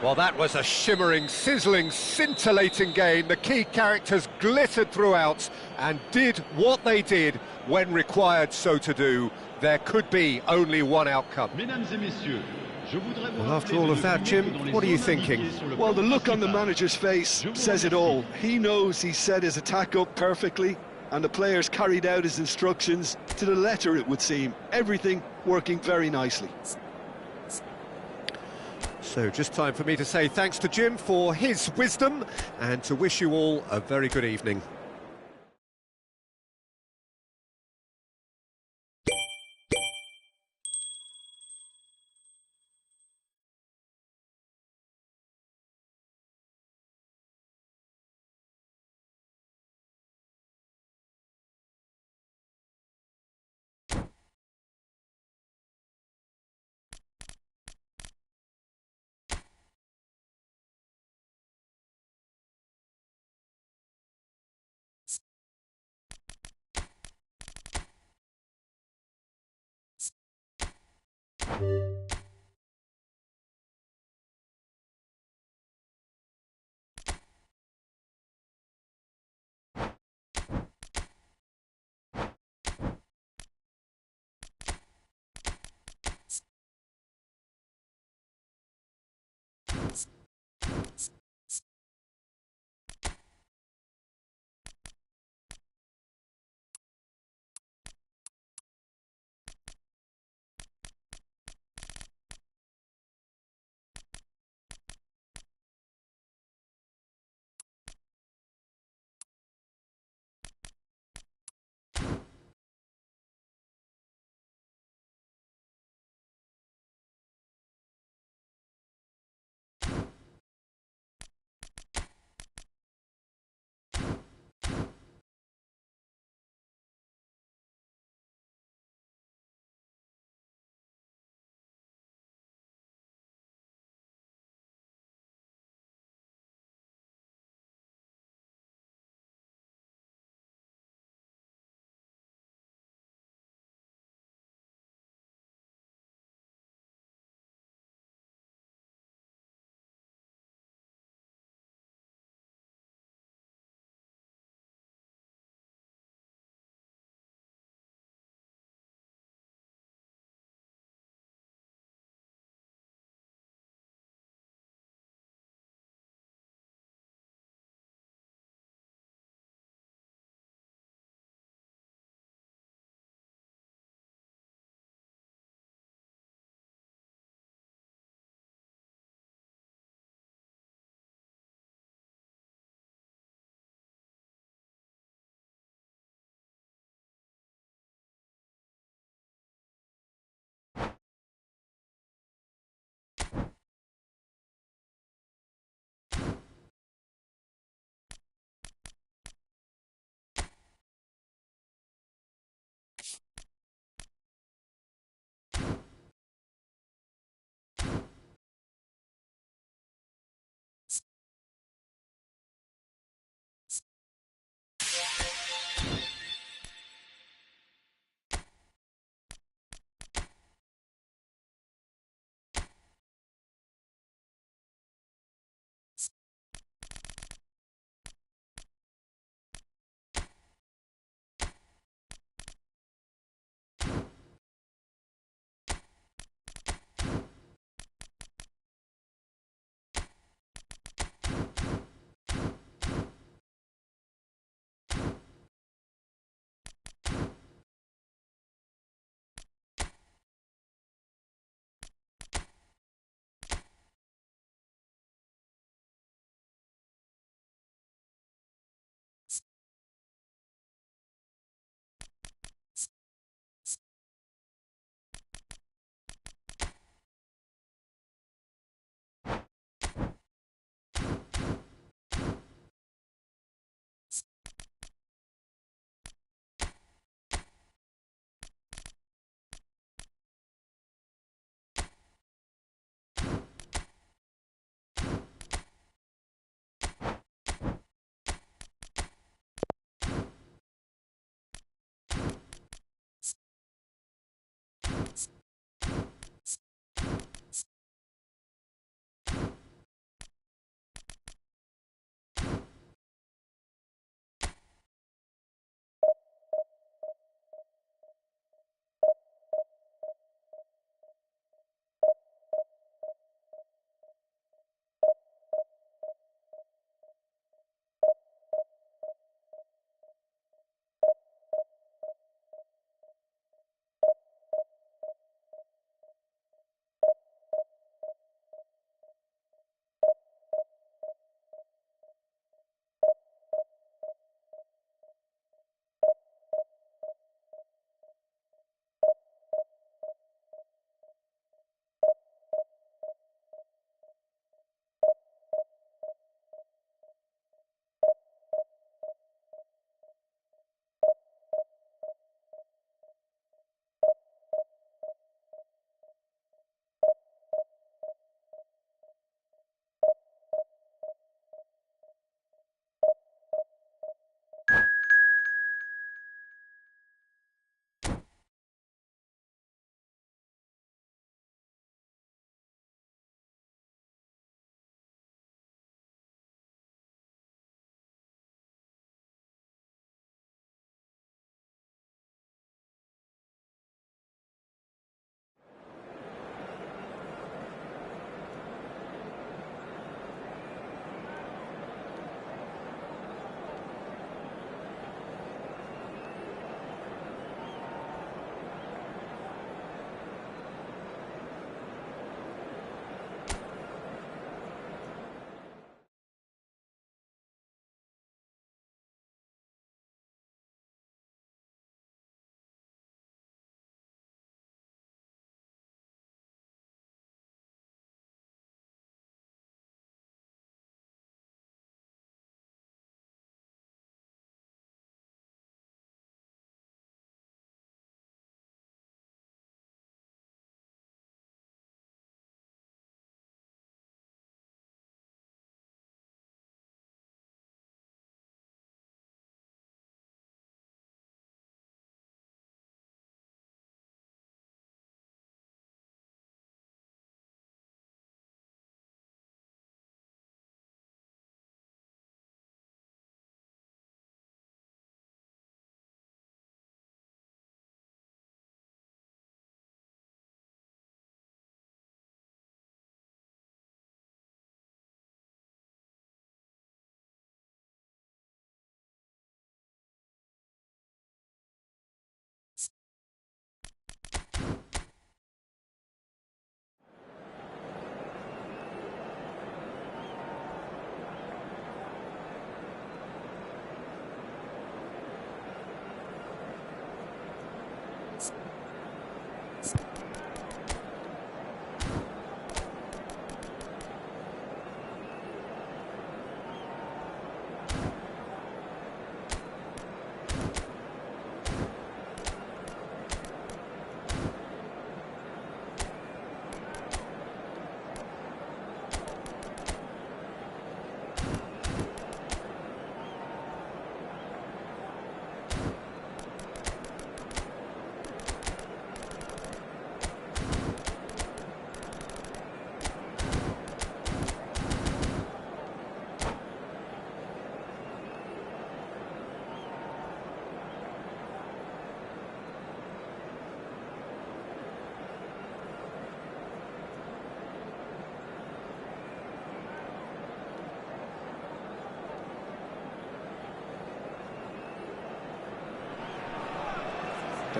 Well, that was a shimmering, sizzling, scintillating game. The key characters glittered throughout and did what they did when required so to do. There could be only one outcome. Well, after all of that, Jim, what are you thinking? Well, the look on the manager's face says it all. He knows he set his attack up perfectly, and the players carried out his instructions to the letter, it would seem. Everything working very nicely. So just time for me to say thanks to Jim for his wisdom and to wish you all a very good evening.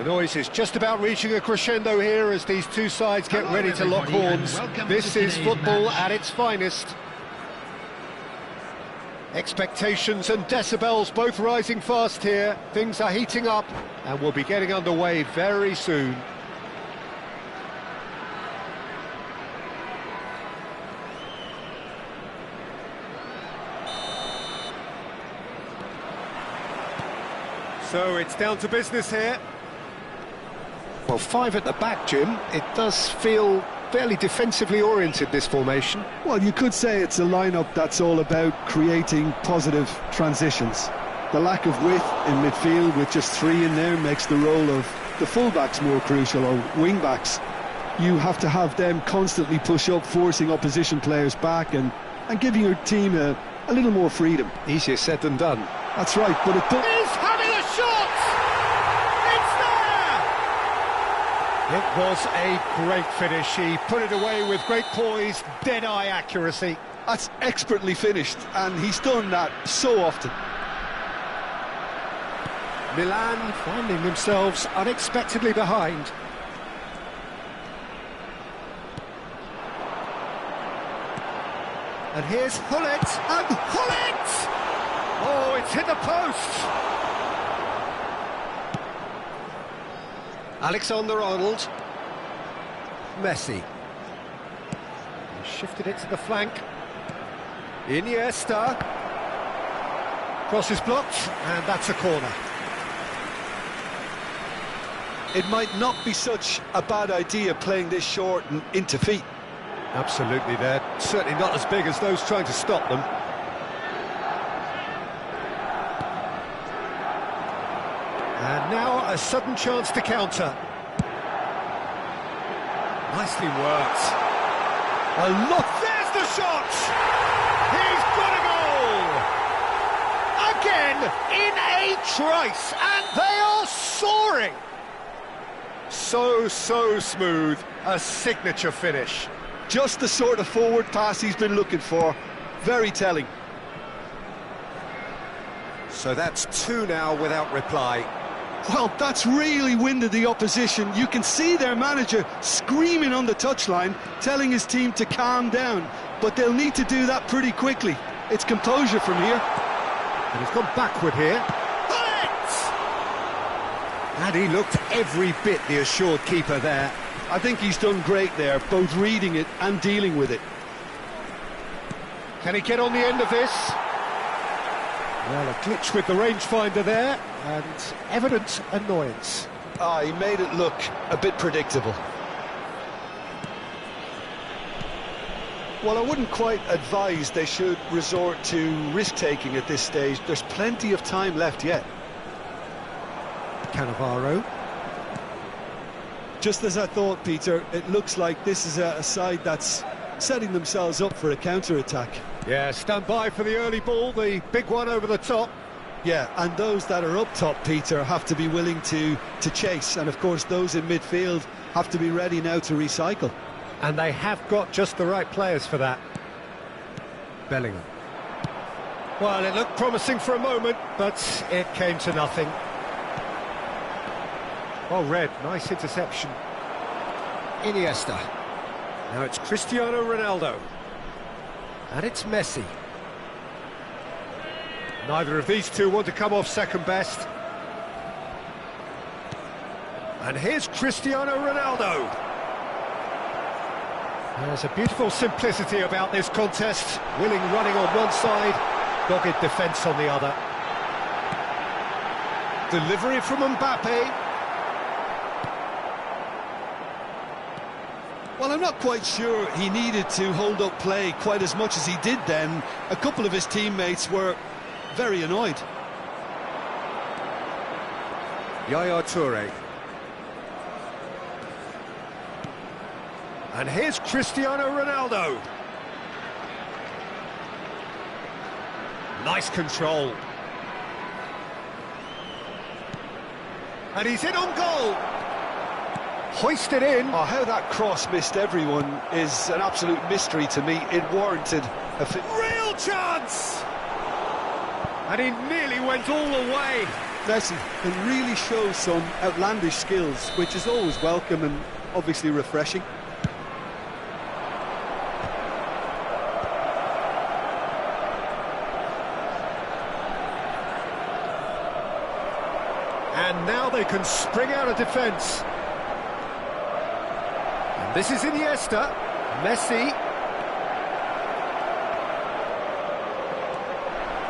The noise is just about reaching a crescendo here as these two sides get ready to lock horns. This is football at its finest. Expectations and decibels both rising fast here. Things are heating up and we'll be getting underway very soon. So it's down to business here. Well, five at the back, Jim. It does feel fairly defensively oriented, this formation. Well, you could say it's a lineup that's all about creating positive transitions. The lack of width in midfield with just three in there makes the role of the fullbacks more crucial, or wing-backs. You have to have them constantly push up, forcing opposition players back and giving your team a little more freedom. Easier said than done. That's right, but it does... He's having a shot! It's there! It was a great finish. He put it away with great poise, dead-eye accuracy. That's expertly finished, and he's done that so often. Milan finding themselves unexpectedly behind. And here's Hullet, and Hullet! Oh, it's hit the post! Alexander-Arnold. Messi. He shifted it to the flank. Iniesta. Cross is blocked, and that's a corner. It might not be such a bad idea playing this short and into feet. Absolutely, they're certainly not as big as those trying to stop them. And now a sudden chance to counter. Nicely worked. A look, there's the shot! He's got a goal! Again, in a trice, and they are soaring! So smooth, a signature finish. Just the sort of forward pass he's been looking for. Very telling. So that's two now without reply. Well, that's really winded the opposition. You can see their manager screaming on the touchline, telling his team to calm down. But they'll need to do that pretty quickly. It's composure from here. And he's gone backward here. And he looked every bit the assured keeper there. I think he's done great there, both reading it and dealing with it. Can he get on the end of this? Well, a glitch with the rangefinder there, and evident annoyance. He made it look a bit predictable. Well, I wouldn't quite advise they should resort to risk-taking at this stage. There's plenty of time left yet. Cannavaro. Just as I thought, Peter, it looks like this is a side that's setting themselves up for a counter-attack. Yeah, stand by for the early ball, the big one over the top. Yeah, and those that are up top, Peter, have to be willing to chase. And, of course, those in midfield have to be ready now to recycle. And they have got just the right players for that. Bellingham. Well, it looked promising for a moment, but it came to nothing. Well read, nice interception. Iniesta. Now it's Cristiano Ronaldo. And it's Messi. Neither of these two want to come off second best. And here's Cristiano Ronaldo. There's a beautiful simplicity about this contest. Willing running on one side, dogged defence on the other. Delivery from Mbappe. Well, I'm not quite sure he needed to hold up play quite as much as he did then. A couple of his teammates were very annoyed. Yaya Toure. And here's Cristiano Ronaldo. Nice control. And he's in on goal. Hoisted in. Oh, how that cross missed everyone is an absolute mystery to me. It warranted a... Real chance! And he nearly went all the way. Messi can really show some outlandish skills, which is always welcome and obviously refreshing. And now they can spring out of defence. And this is Iniesta, Messi.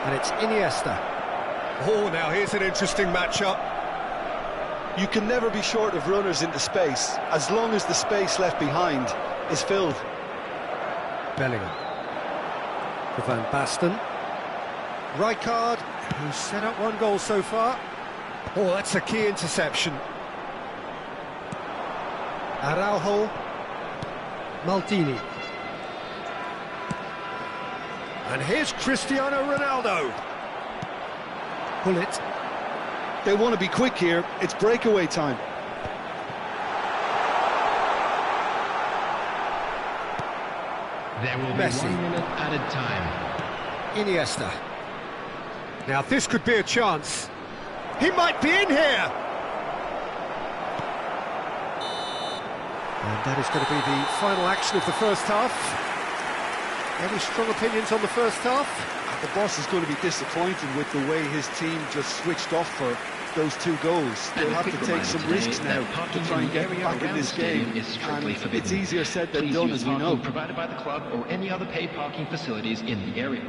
And it's Iniesta. Oh, now here's an interesting matchup. You can never be short of runners into space, as long as the space left behind is filled. Bellingham. For Van Basten. Rijkaard, who's set up one goal so far. Oh, that's a key interception. Araujo. Maldini. And here's Cristiano Ronaldo. Pull it. They want to be quick here, it's breakaway time. There will be Messi. 1 minute added time. Iniesta. Now this could be a chance. He might be in here! And that is going to be the final action of the first half. Any strong opinions on the first half? The boss is going to be disappointed with the way his team just switched off for those 2 goals. They'll have to take some risks now to try and get back in this game. And it's easier said than done, as we know. Provided by the club or any other paid parking facilities in the area.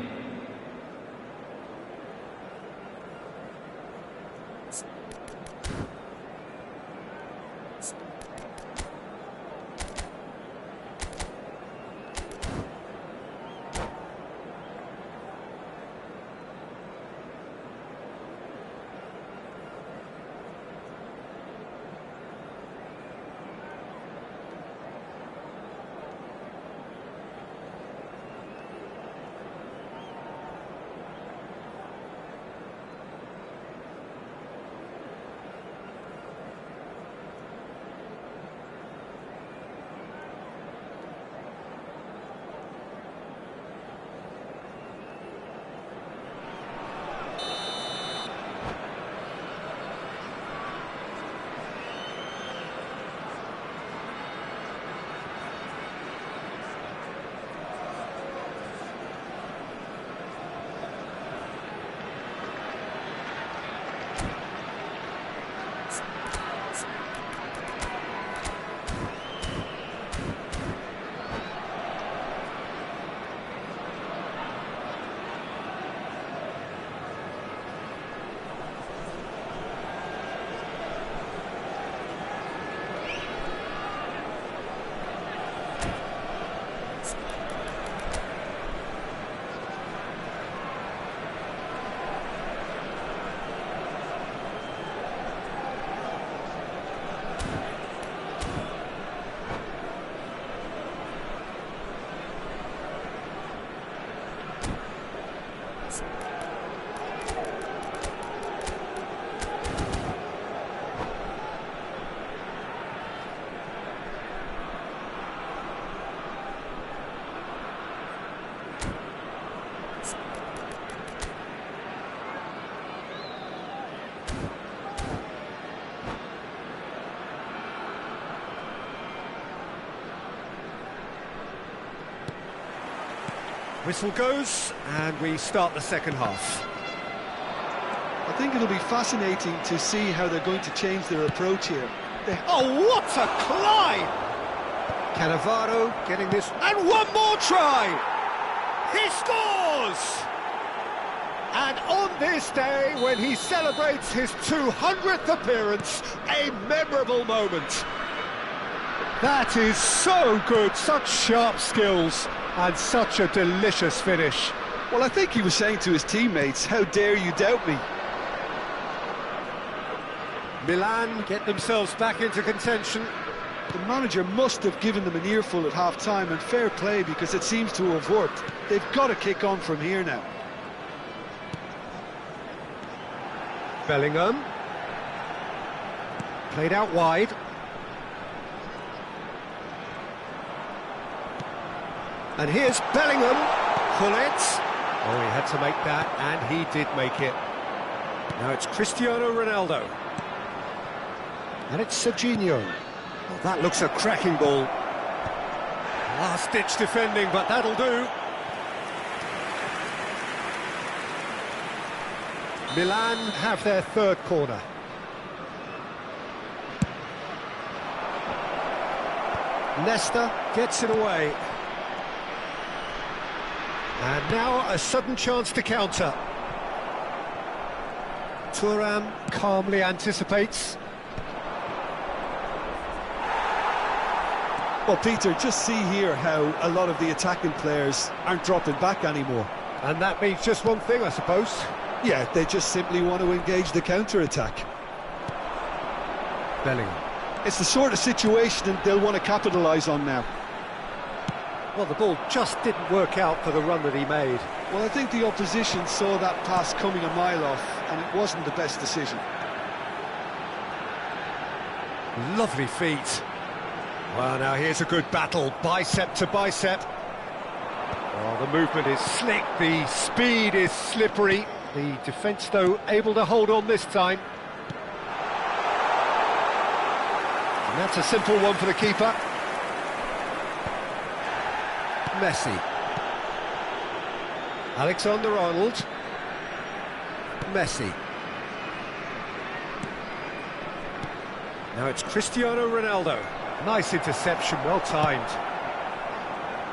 Whistle goes, and we start the second half. I think it'll be fascinating to see how they're going to change their approach here. Oh, what a climb! Cannavaro getting this, and one more try! He scores! And on this day, when he celebrates his 200th appearance, a memorable moment. That is so good, such sharp skills, and such a delicious finish. Well, I think he was saying to his teammates, how dare you doubt me? Milan get themselves back into contention. The manager must have given them an earful at half-time, and fair play, because it seems to have worked. They've got to kick on from here now. Bellingham. Played out wide. And here's Bellingham. Pull it. Oh, he had to make that, and he did make it. Now it's Cristiano Ronaldo. And it's Serginho. Well, that looks a cracking ball. Last-ditch defending, but that'll do. Milan have their third corner. Leicester gets it away. And now a sudden chance to counter. Thuram calmly anticipates. Well, Peter, just see here how a lot of the attacking players aren't dropping back anymore. And that means just one thing, I suppose. Yeah, they just simply want to engage the counter-attack. Bellingham. It's the sort of situation they'll want to capitalise on now. Well, the ball just didn't work out for the run that he made. Well, I think the opposition saw that pass coming a mile off, and it wasn't the best decision. Lovely feet. Well, now here's a good battle, bicep to bicep. Oh, the movement is slick, the speed is slippery. The defence, though, able to hold on this time. And that's a simple one for the keeper. Messi. Alexander-Arnold. Messi. Now it's Cristiano Ronaldo. Nice interception, well timed.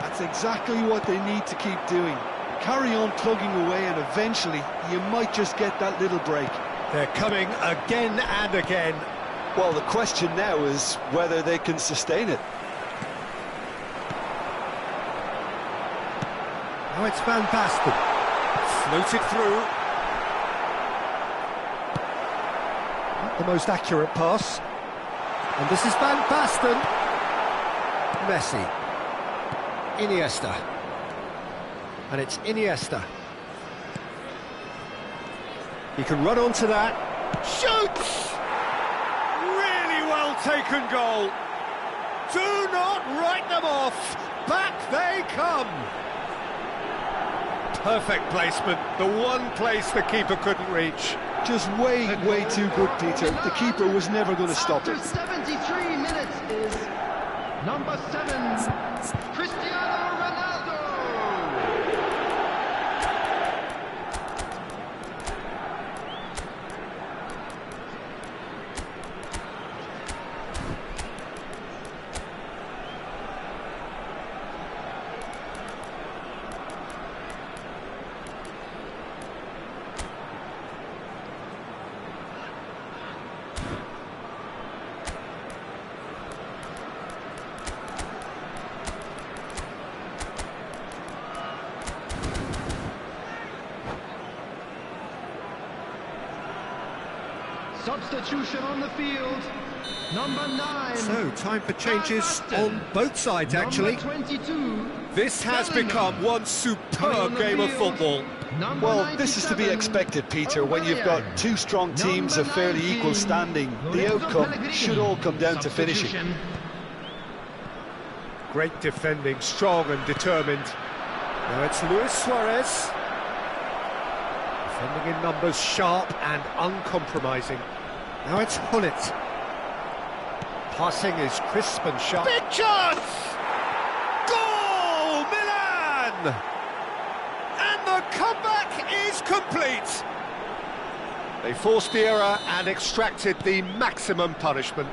That's exactly what they need to keep doing. Carry on plugging away, and eventually you might just get that little break. They're coming again and again. Well, the question now is whether they can sustain it. Now it's Van Basten. Floated through. Not the most accurate pass. And this is Van Basten. Messi. Iniesta. And it's Iniesta. He can run onto that. Shoots! Really well taken goal. Do not write them off. Back they come. Perfect placement. The one place the keeper couldn't reach. Just way too good, Peter. The keeper was never going to stop it. After 73 minutes is number 7, Cristiano Ronaldo. Substitution on the field, number 9. So, time for changes on both sides, actually. Number 22. This has become one superb game of football. Well, this is to be expected, Peter, when you've got two strong teams of fairly equal standing. The outcome should all come down to finishing. Great defending, strong and determined. Now it's Luis Suarez. Defending in numbers, sharp and uncompromising. Now it's Hullet. Passing is crisp and sharp. Big chance! Goal! Milan! And the comeback is complete. They forced the error and extracted the maximum punishment.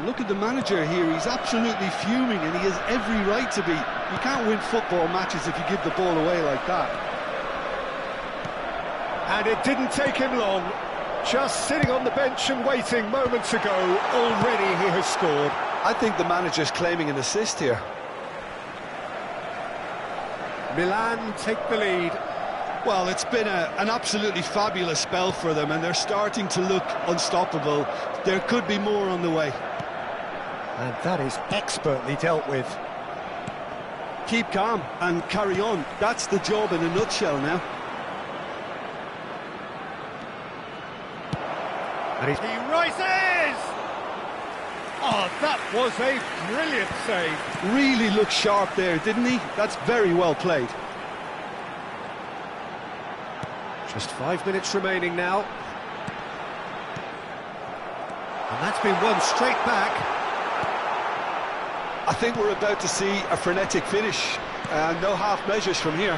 Look at the manager here, he's absolutely fuming, and he has every right to be. You can't win football matches if you give the ball away like that. And it didn't take him long. Just sitting on the bench and waiting moments ago, already he has scored. I think the manager's claiming an assist here. Milan take the lead. Well, it's been an absolutely fabulous spell for them, and they're starting to look unstoppable. There could be more on the way. And that is expertly dealt with. Keep calm and carry on. That's the job in a nutshell now. And he rises! Oh, that was a brilliant save. Really looked sharp there, didn't he? That's very well played. Just 5 minutes remaining now. And that's been won straight back. I think we're about to see a frenetic finish. No half measures from here.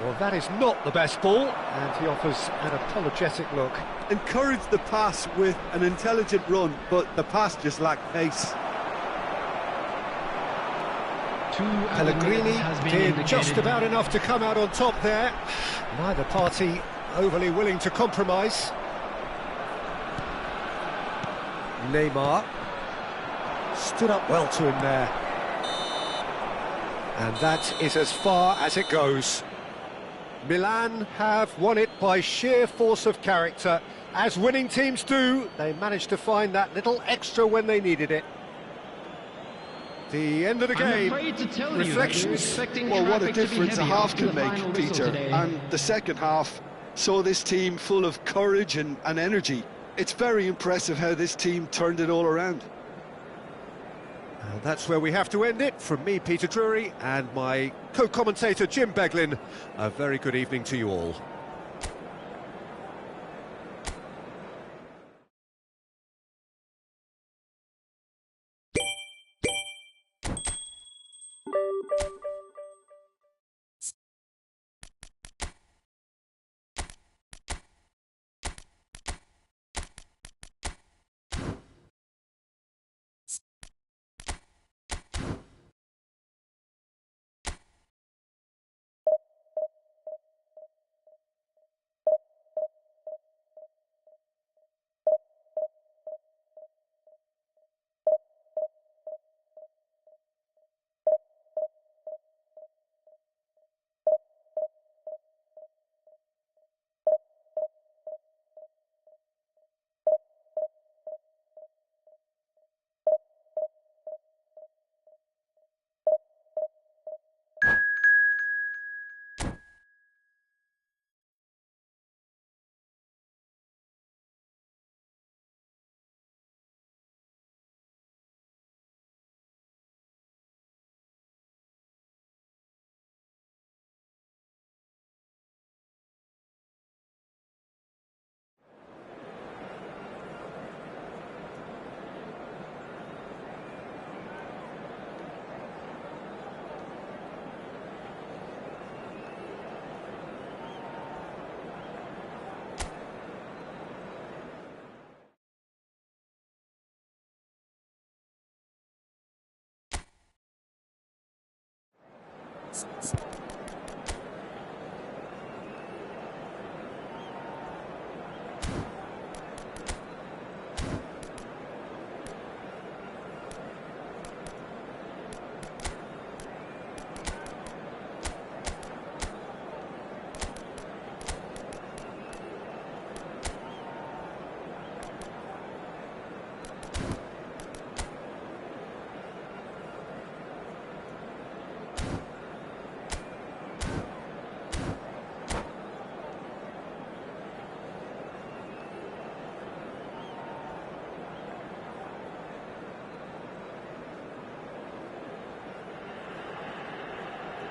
Well, that is not the best ball, and he offers an apologetic look. Encouraged the pass with an intelligent run, but the pass just lacked pace. Pellegrini did just about enough to come out on top there. Neither party overly willing to compromise. Neymar stood up well to him there. And that is as far as it goes. Milan have won it by sheer force of character. As winning teams do, they managed to find that little extra when they needed it. The end of the game. Reflections. Well, what a difference a half can make, Peter. And the second half saw this team full of courage and energy. It's very impressive how this team turned it all around. And that's where we have to end it. From me, Peter Drury, and my co-commentator, Jim Beglin. A very good evening to you all.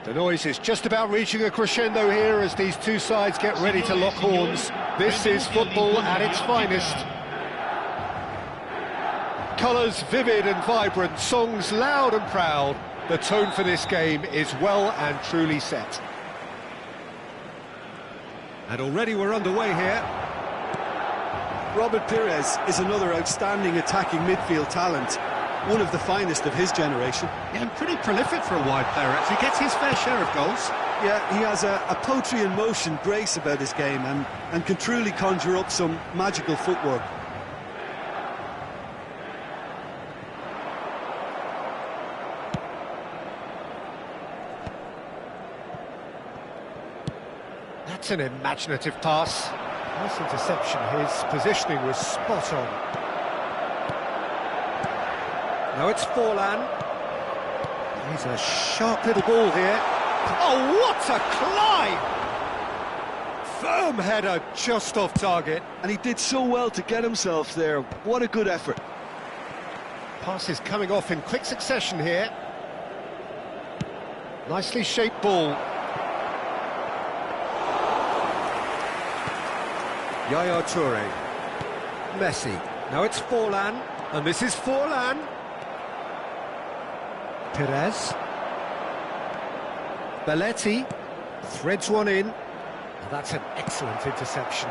The noise is just about reaching a crescendo here as these two sides get ready to lock horns. This is football at its finest. Colours vivid and vibrant, songs loud and proud. The tone for this game is well and truly set. And already we're underway here. Robert Pires is another outstanding attacking midfield talent. One of the finest of his generation. Yeah, and pretty prolific for a wide player, actually. Gets his fair share of goals. Yeah, he has a poetry in motion grace about his game and can truly conjure up some magical footwork. That's an imaginative pass. Nice interception. His positioning was spot on. Now it's Forlan. He's a sharp little ball here. Oh, what a climb! Firm header just off target. And he did so well to get himself there. What a good effort. Passes coming off in quick succession here. Nicely shaped ball. Yaya Toure. Messi. Now it's Forlan, and this is Forlan. Perez. Belletti threads one in. And that's an excellent interception.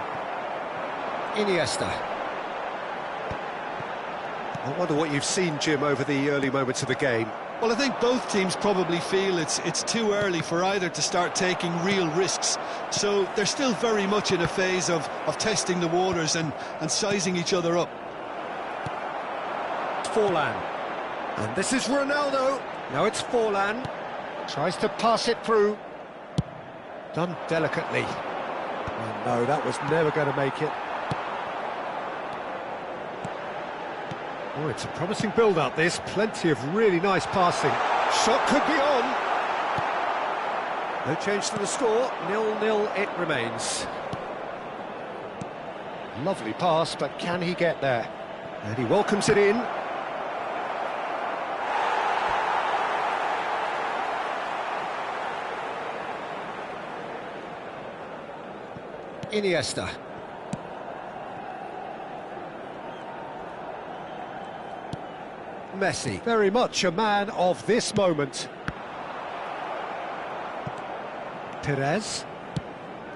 Iniesta. I wonder what you've seen, Jim, over the early moments of the game. Well, I think both teams probably feel it's too early for either to start taking real risks. So they're still very much in a phase of testing the waters and sizing each other up. Forlan. And this is Ronaldo. Now it's Forlan. Tries to pass it through. Done delicately. Oh, no, that was never going to make it. Oh, it's a promising build-up, this. Plenty of really nice passing. Shot could be on. No change to the score. 0-0 it remains. Lovely pass, but can he get there? And he welcomes it in. Iniesta. Messi, very much a man of this moment. Perez.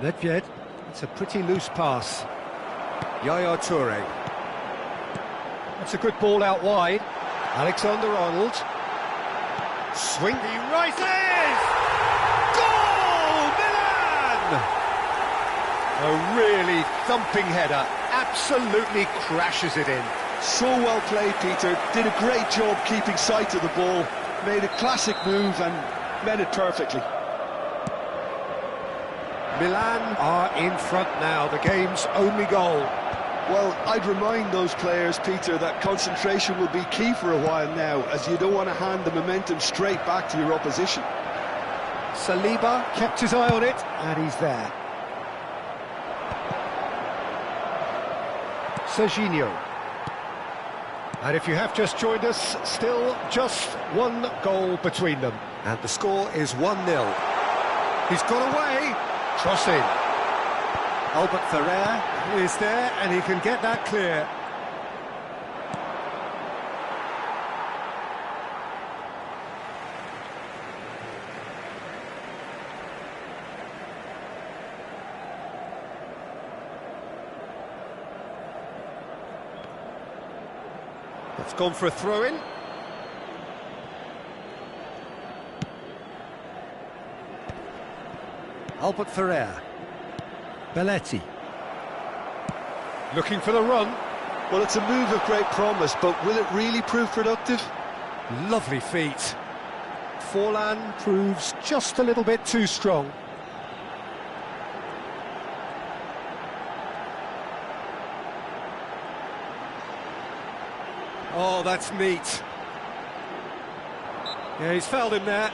Nedved. It's a pretty loose pass. Yaya Toure. That's a good ball out wide. Alexander-Arnold. Swing. He rises! Goal! Milan! A really thumping header. Absolutely crashes it in. So well played, Peter. Did a great job keeping sight of the ball. Made a classic move and met it perfectly. Milan are in front now, the game's only goal. Well, I'd remind those players, Peter, that concentration will be key for a while now, as you don't want to hand the momentum straight back to your opposition. Saliba kept his eye on it, and he's there. Serginho. And if you have just joined us, still just one goal between them. And the score is 1-0. He's got away. Cross in. Albert Ferrer is there, and he can get that clear. It's gone for a throw-in. Albert Ferrer. Belletti. Looking for the run. Well, it's a move of great promise, but will it really prove productive? Lovely feet. Forlan proves just a little bit too strong. Oh, that's neat. Yeah, he's fouled him there.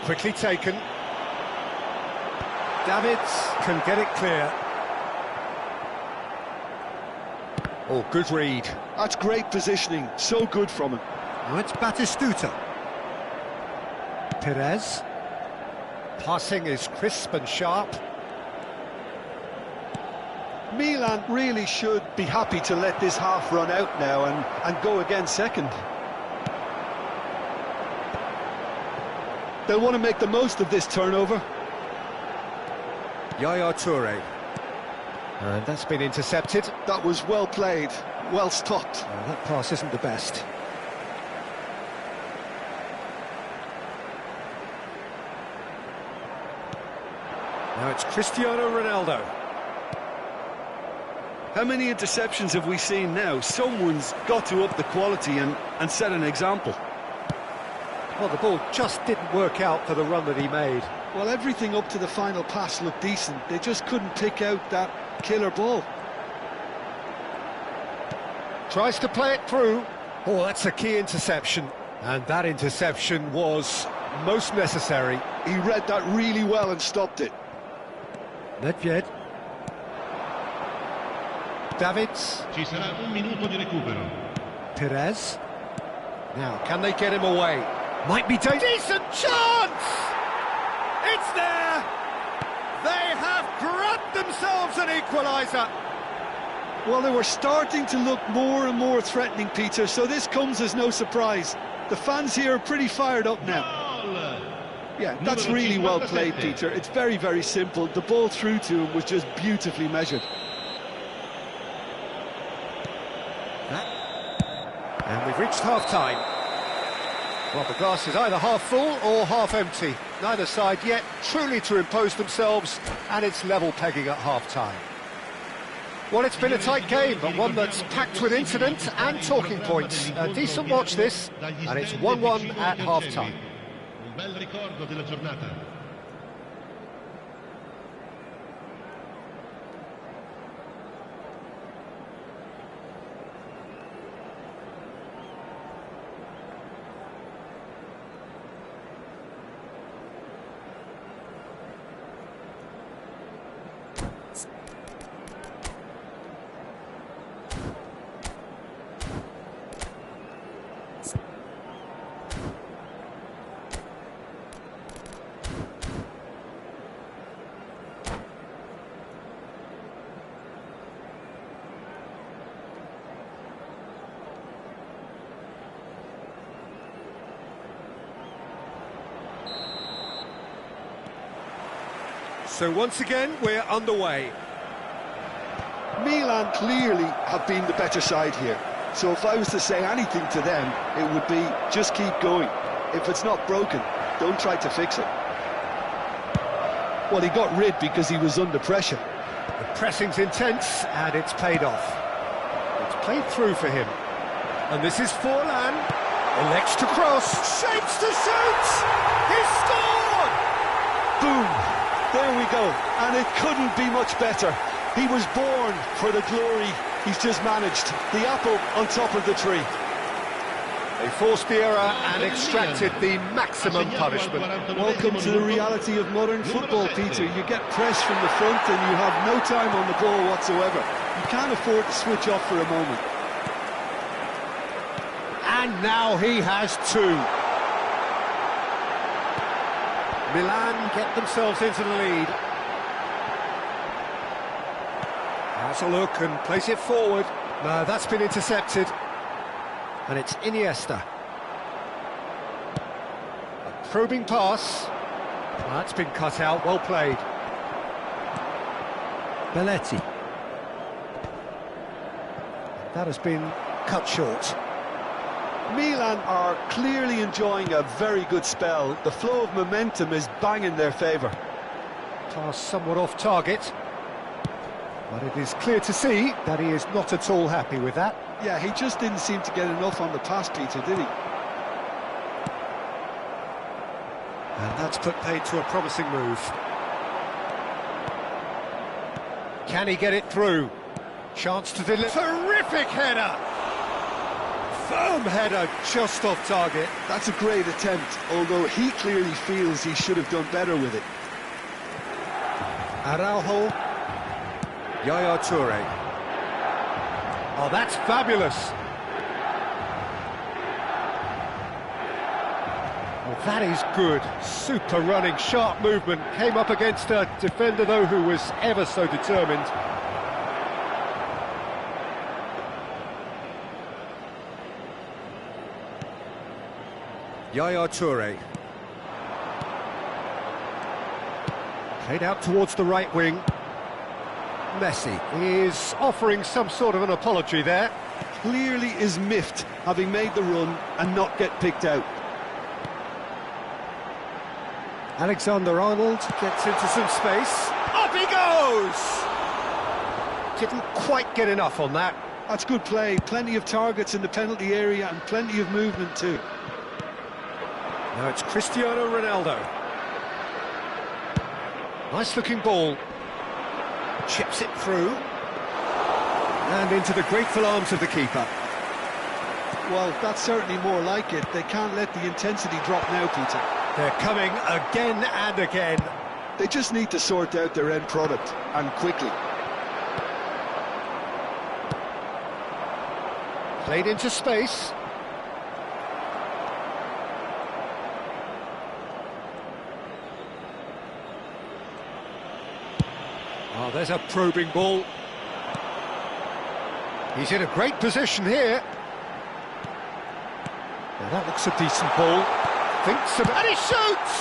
Quickly taken. Davids can get it clear. Oh, good read. That's great positioning, so good from him. Now it's Batistuta. Perez. Passing is crisp and sharp. Milan really should be happy to let this half run out now and go again second. They'll want to make the most of this turnover. Yaya Toure. And that's been intercepted. That was well played, well stopped. That pass isn't the best. Now it's Cristiano Ronaldo. How many interceptions have we seen now? Someone's got to up the quality and set an example. Well, the ball just didn't work out for the run that he made. Well, everything up to the final pass looked decent. They just couldn't pick out that killer ball. Tries to play it through. Oh, that's a key interception. And that interception was most necessary. He read that really well and stopped it. Nedved. Davids. Ci sarà un minuto di recupero. Perez. Now, can they get him away? Might be decent chance! It's there! They have grabbed themselves an equaliser! Well, they were starting to look more and more threatening, Peter, so this comes as no surprise. The fans here are pretty fired up now. Yeah, that's really well played, Peter. It's very, very simple. The ball through to him was just beautifully measured. And we've reached half-time. Well, the glass is either half full or half empty. Neither side yet truly to impose themselves, and it's level pegging at half-time. Well, it's been a tight game, but one that's packed with incident and talking points. A decent watch this, and it's 1-1 at half-time. Un bel ricordo della giornata. So once again, we're underway. Milan clearly have been the better side here. So if I was to say anything to them, it would be just keep going. If it's not broken, don't try to fix it. Well, he got rid because he was under pressure. The pressing's intense, and it's paid off. It's played through for him. And this is Forlan. Elects to cross. Shapes to shoot! He scored! Boom! There we go. And it couldn't be much better. He was born for the glory he's just managed. The apple on top of the tree. They forced the error and extracted the maximum punishment. Welcome to the reality of modern football, Peter. You get pressed from the front and you have no time on the ball whatsoever. You can't afford to switch off for a moment. And now he has two. Milan get themselves into the lead. Has a look and plays it forward. No, that's been intercepted. And it's Iniesta. A probing pass. That's been cut out, well played. Belletti. That has been cut short. Milan are clearly enjoying a very good spell. The flow of momentum is bang in their favour. Pass somewhat off target. But it is clear to see that he is not at all happy with that. Yeah, he just didn't seem to get enough on the pass, Peter, did he? And that's put paid to a promising move. Can he get it through? Chance to deliver. Terrific header! Firm header just off target. That's a great attempt, although he clearly feels he should have done better with it. Araujo. Yaya Toure. Oh, that's fabulous. Well, that is good. Super running, sharp movement. Came up against a defender, though, who was ever so determined. Yaya Toure. Played out towards the right wing. Messi is offering some sort of an apology there. Clearly is miffed, having made the run and not get picked out. Alexander-Arnold gets into some space. Up he goes! Didn't quite get enough on that. That's good play. Plenty of targets in the penalty area and plenty of movement too. Now it's Cristiano Ronaldo. Nice looking ball. Chips it through. And into the grateful arms of the keeper. Well, that's certainly more like it. They can't let the intensity drop now, Peter. They're coming again and again. They just need to sort out their end product, and quickly. Played into space. Oh, there's a probing ball. He's in a great position here. Well, that looks a decent ball. Thinks about... and he shoots!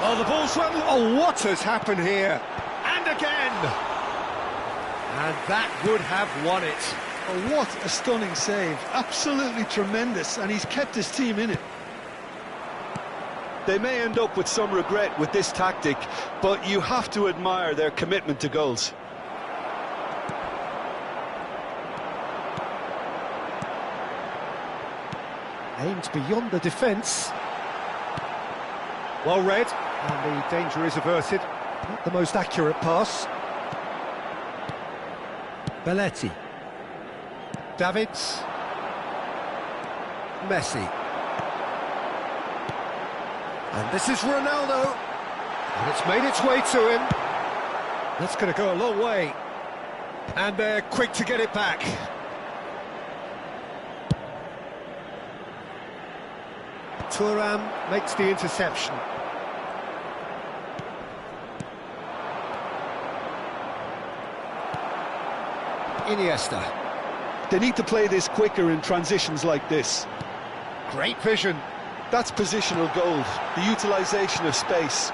Oh, the ball's run... oh, what has happened here? And again! And that would have won it. Oh, what a stunning save. Absolutely tremendous, and he's kept his team in it. They may end up with some regret with this tactic, but you have to admire their commitment to goals. Aimed beyond the defence. Well read, and the danger is averted. Not the most accurate pass. Belletti. Davids. Messi. And this is Ronaldo. And it's made its way to him. That's going to go a long way. And they're quick to get it back. Thuram makes the interception. Iniesta. They need to play this quicker in transitions like this. Great vision. That's positional gold, the utilisation of space.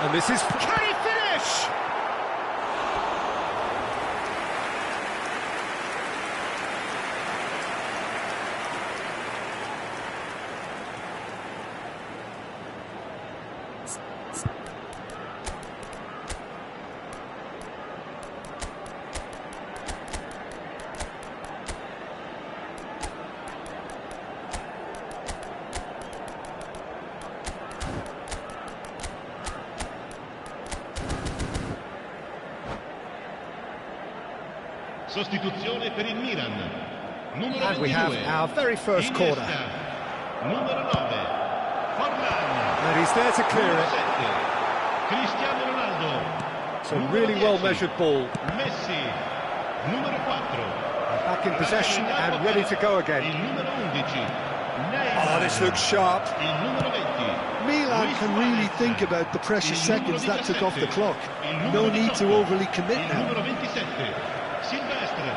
And this is... can he finish? Sostituzione per il Milan. Numero And we have 22, our very first corner. Iniesta. Numero 9, Forlan. And he's there to clear Numero it. 7, Cristiano Ronaldo. It's a Numero really 10, well-measured ball. Messi. Numero 4. Back in possession and ready to go Il again. numero 11, Oh, this looks sharp. il numero 20. Milan Luis can really Suarez. think about the precious Il numero seconds that took off the 17. clock. Il No numero need to 18. overly commit Il now. numero 27, Silvestre.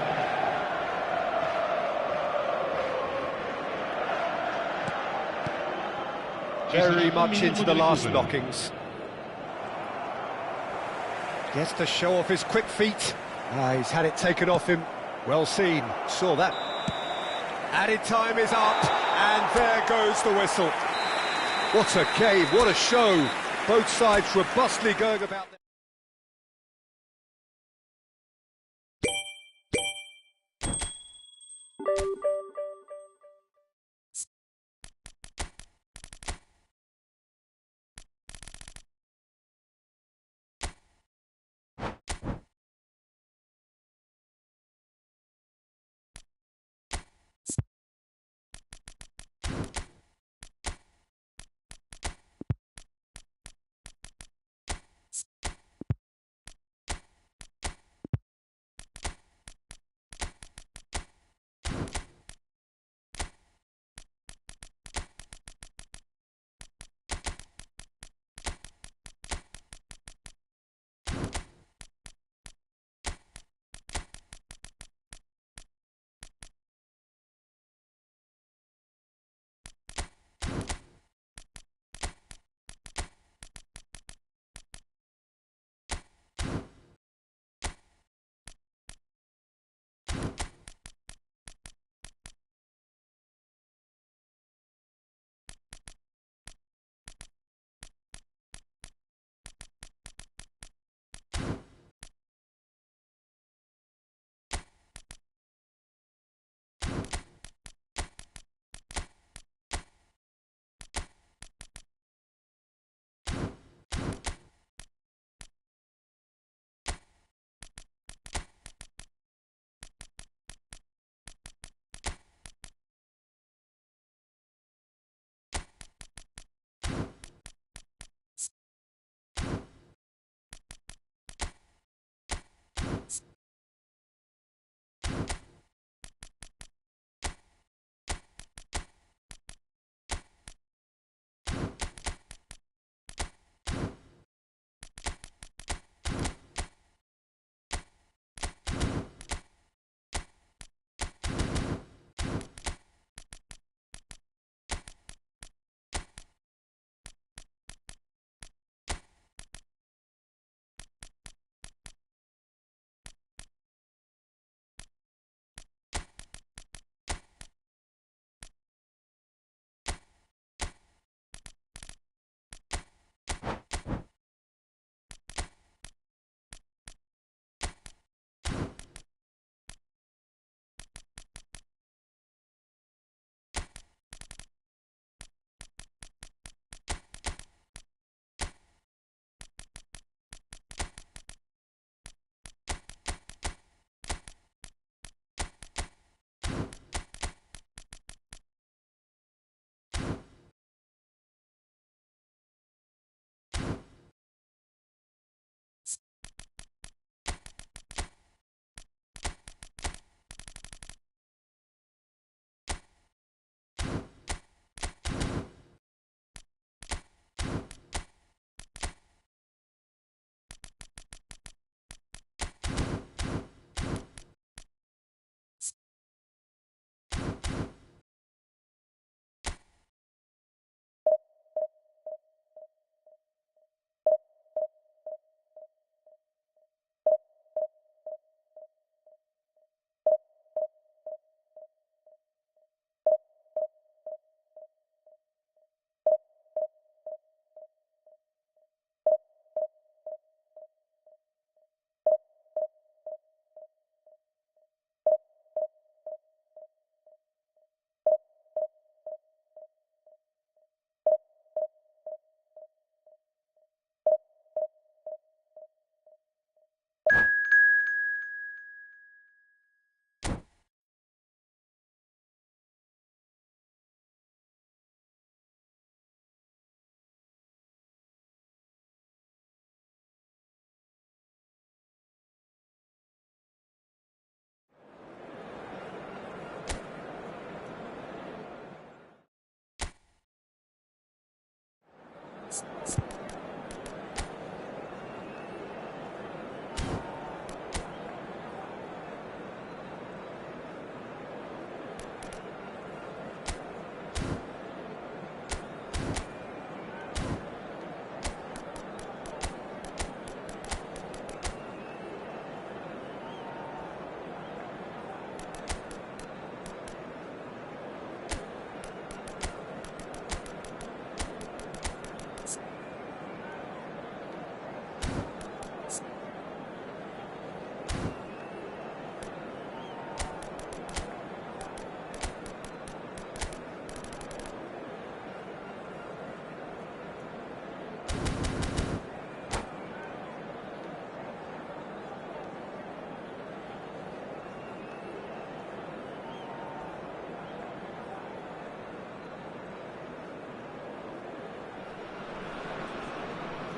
Very much into the last knockings. Gets to show off his quick feet. He's had it taken off him. Well seen. Saw that. Added time is up, and there goes the whistle. What a game, what a show. Both sides robustly going about their...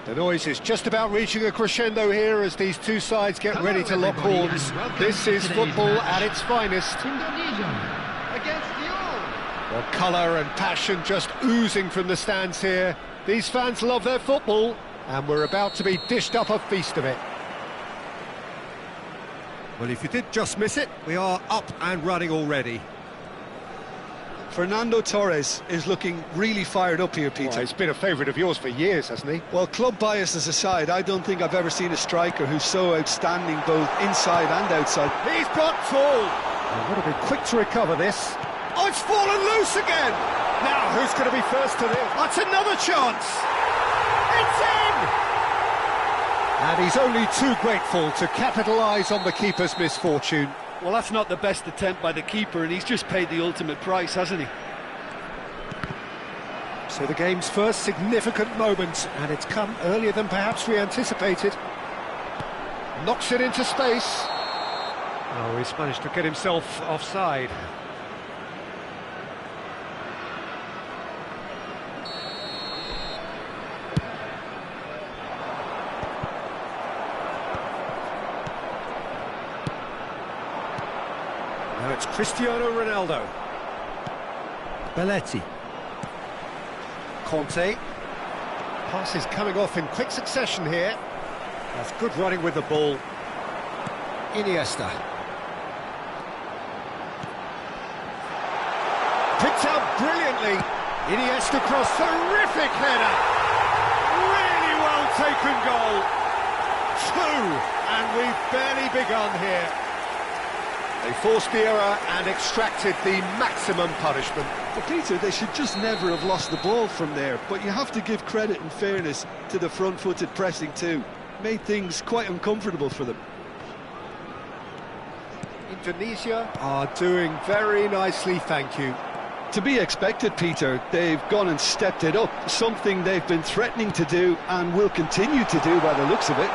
The noise is just about reaching a crescendo here as these two sides get ready to lock horns. This is football at its finest. Against Lyon. Well, colour and passion just oozing from the stands here. These fans love their football, and we're about to be dished up a feast of it. Well, if you did just miss it, we are up and running already. Fernando Torres is looking really fired up here, Peter. Well, he's been a favourite of yours for years, hasn't he? Well, club biases aside, I don't think I've ever seen a striker who's so outstanding both inside and outside. He's blocked full! Well, would have been quick to recover this. Oh, it's fallen loose again! Now, who's going to be first to this? That's another chance! It's in! And he's only too grateful to capitalise on the keeper's misfortune. Well, that's not the best attempt by the keeper, and he's just paid the ultimate price, hasn't he? So the game's first significant moment, and it's come earlier than perhaps we anticipated. Knocks it into space. Oh, he's managed to get himself offside. Now it's Cristiano Ronaldo. Belletti. Conte. Passes coming off in quick succession here. That's good running with the ball. Iniesta. Picked out brilliantly. Iniesta cross, terrific header. Really well taken goal. 2, and we've barely begun here. They forced the error and extracted the maximum punishment. Well, Peter, they should just never have lost the ball from there, but you have to give credit and fairness to the front-footed pressing too. Made things quite uncomfortable for them. Indonesia are doing very nicely, thank you. To be expected, Peter. They've gone and stepped it up, something they've been threatening to do and will continue to do by the looks of it.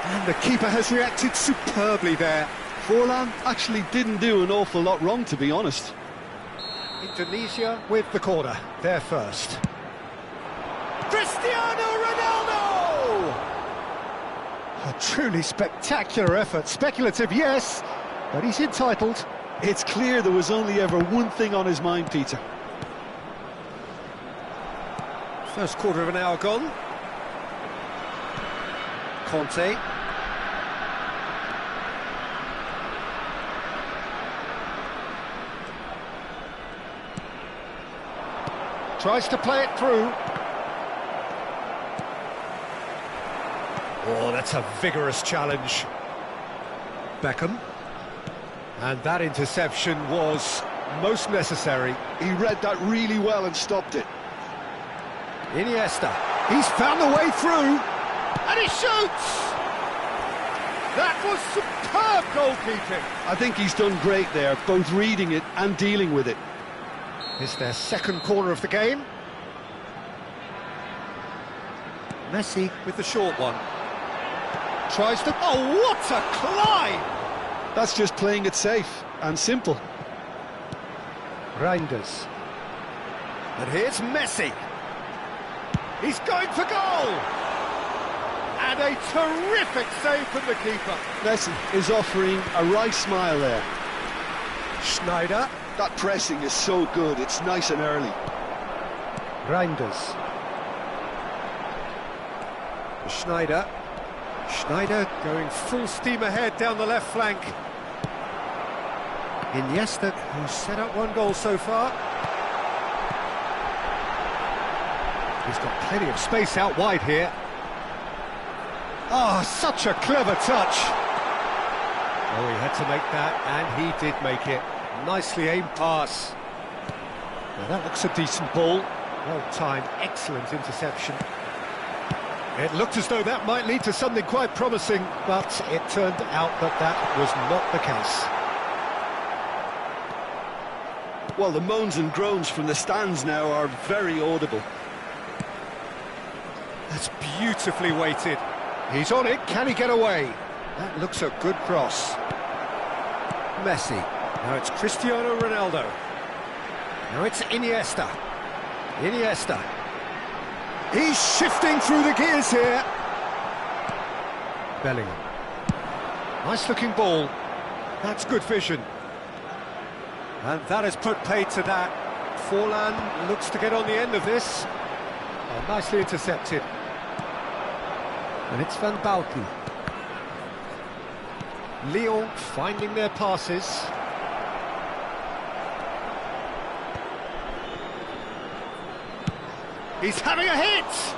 And the keeper has reacted superbly there. Forlan actually didn't do an awful lot wrong, to be honest. Indonesia with the corner, they're first. Cristiano Ronaldo! A truly spectacular effort. Speculative, yes, but he's entitled. It's clear there was only ever one thing on his mind, Peter. First quarter of an hour gone. Conte. Tries to play it through. Oh, that's a vigorous challenge. Beckham. And that interception was most necessary. He read that really well and stopped it. Iniesta. He's found the way through. And he shoots! That was superb goalkeeping. I think he's done great there, both reading it and dealing with it. It's their second corner of the game. Messi with the short one. Tries to... Oh, what a climb! That's just playing it safe and simple. Reinders. And here's Messi. He's going for goal! And a terrific save from the keeper. Messi is offering a wry smile there. Schneider. That pressing is so good, it's nice and early. Reinders. Schneider. Schneider going full steam ahead down the left flank. Iniesta, who's set up one goal so far. He's got plenty of space out wide here. Oh, such a clever touch. Oh, he had to make that, and he did make it. Nicely aimed pass. Now that looks a decent ball. Well timed, excellent interception. It looked as though that might lead to something quite promising, but it turned out that that was not the case. Well, the moans and groans from the stands now are very audible. That's beautifully weighted. He's on it, can he get away? That looks a good cross. Messi. Now it's Cristiano Ronaldo. Now it's Iniesta. Iniesta. He's shifting through the gears here. Bellingham. Nice looking ball. That's good vision. And that has put paid to that. Forlan looks to get on the end of this. Oh, nicely intercepted. And it's Van Balken. Lyon finding their passes. He's having a hit!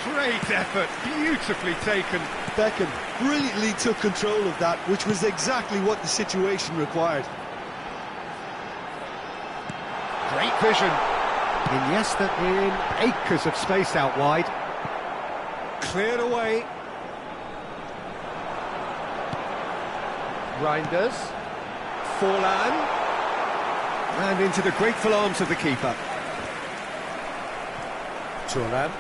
Great effort, beautifully taken. Beckham brilliantly took control of that, which was exactly what the situation required. Great vision. Iniesta in acres of space out wide. Cleared away. Reinders. Forlan. And into the grateful arms of the keeper. Turlan.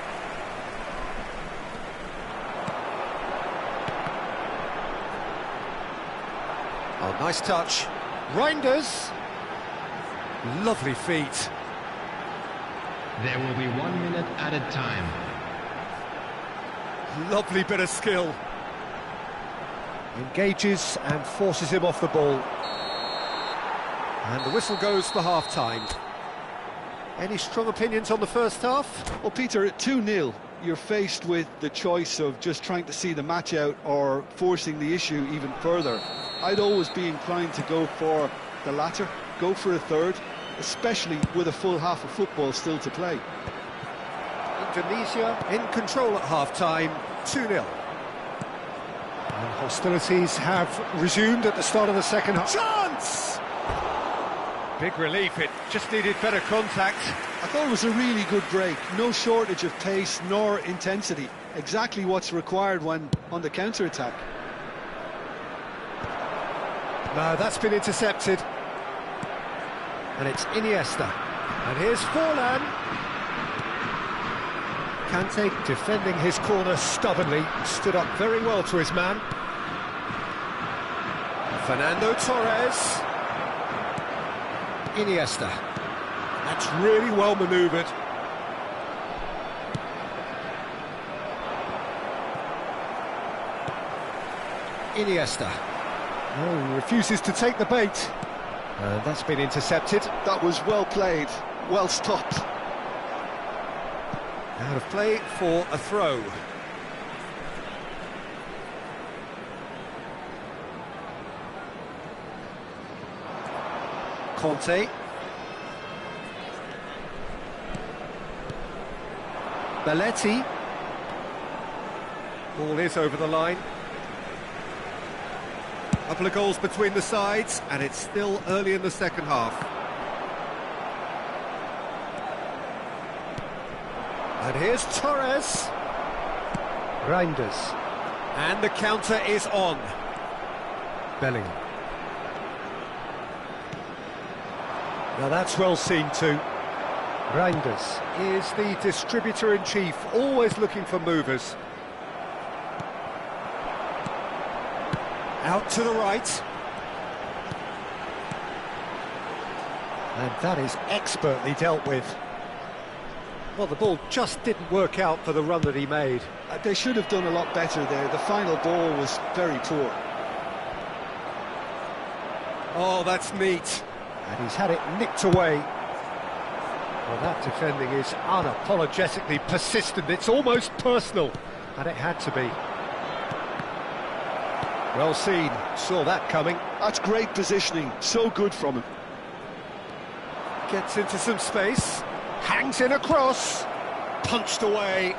Oh, nice touch. Reinders. Lovely feet. There will be 1 minute added time. Lovely bit of skill. Engages and forces him off the ball. And the whistle goes for half-time. Any strong opinions on the first half? Well, Peter, at 2-0, you're faced with the choice of just trying to see the match out or forcing the issue even further. I'd always be inclined to go for the latter, go for a third, especially with a full half of football still to play. Indonesia in control at half-time, 2-0. And hostilities have resumed at the start of the second half. Chance! Big relief, it just needed better contact. I thought it was a really good break, no shortage of pace nor intensity, exactly what's required when on the counter-attack. No, that's been intercepted. And it's Iniesta. And here's Forlan. Kante defending his corner stubbornly, stood up very well to his man. Fernando Torres. Iniesta. That's really well manoeuvred. Iniesta. Oh, he refuses to take the bait. That's been intercepted. That was well played, well stopped. Out of play for a throw. Conte. Belletti. Ball is over the line. Couple of goals between the sides, and it's still early in the second half. And here's Torres. Reinders. And the counter is on. Bellingham. Now that's well seen too. Reinders is the distributor-in-chief, always looking for movers. Out to the right. And that is expertly dealt with. Well, the ball just didn't work out for the run that he made. They should have done a lot better there. The final ball was very poor. Oh, that's neat. And he's had it nicked away. Well, that defending is unapologetically persistent. It's almost personal, and it had to be. Well seen, saw that coming. That's great positioning, so good from him. Gets into some space, hangs in a cross, punched away.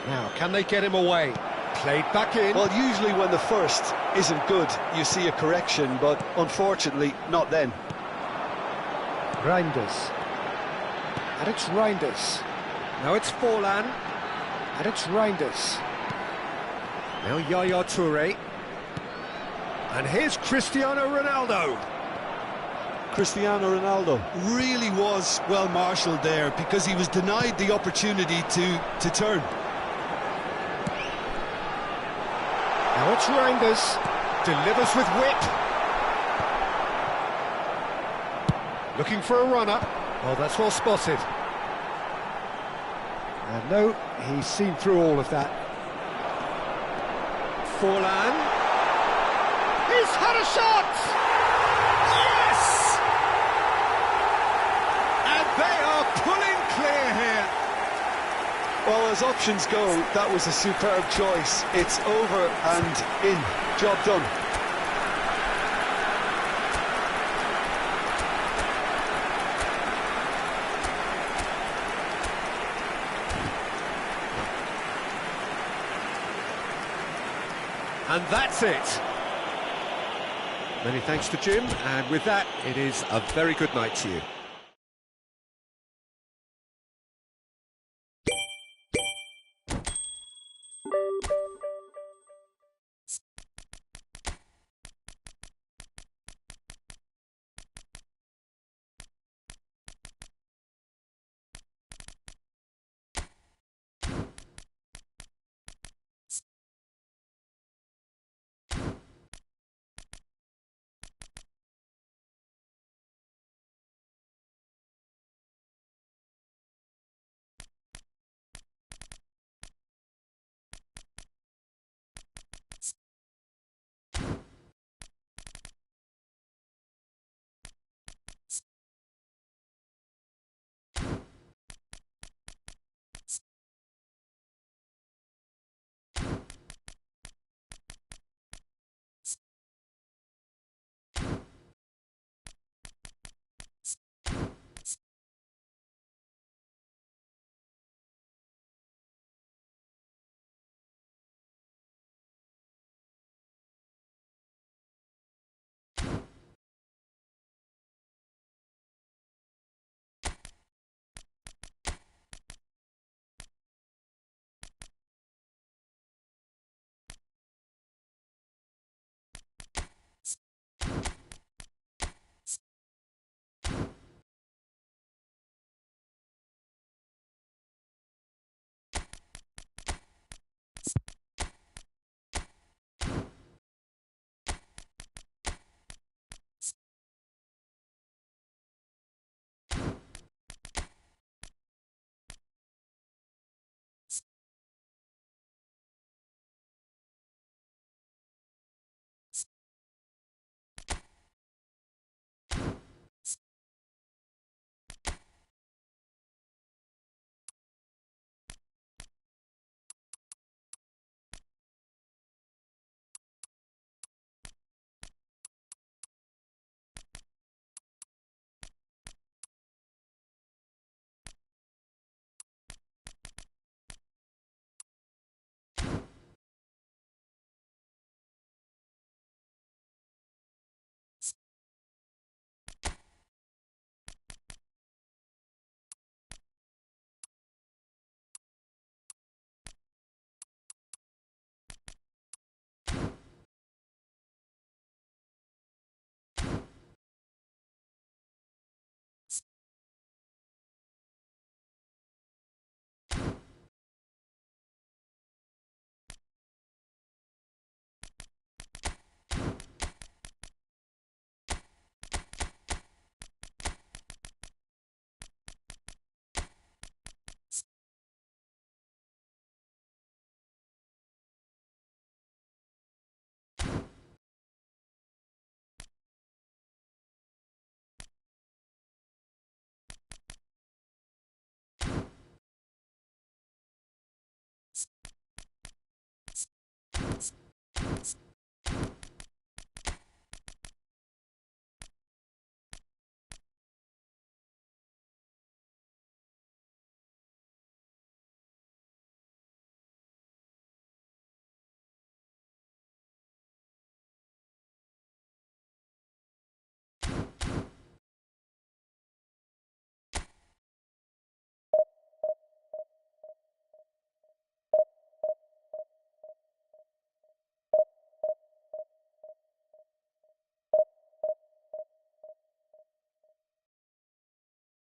Now, can they get him away? Played back in. Well, usually when the first isn't good, you see a correction, but unfortunately, not then. Reinders. And it's Reinders. Now it's Forlan. And it's Reinders. Now Yaya Toure. And here's Cristiano Ronaldo. Cristiano Ronaldo really was well marshalled there because he was denied the opportunity to turn. Now it's Reinders. Delivers with whip. Looking for a runner. Oh, that's well spotted. And no, he's seen through all of that. Forlan. He's had a shot! Yes! And they are pulling clear here. Well, as options go, that was a superb choice. It's over and in. Job done. And that's it. Many thanks to Jim, and with that, it is a very good night to you.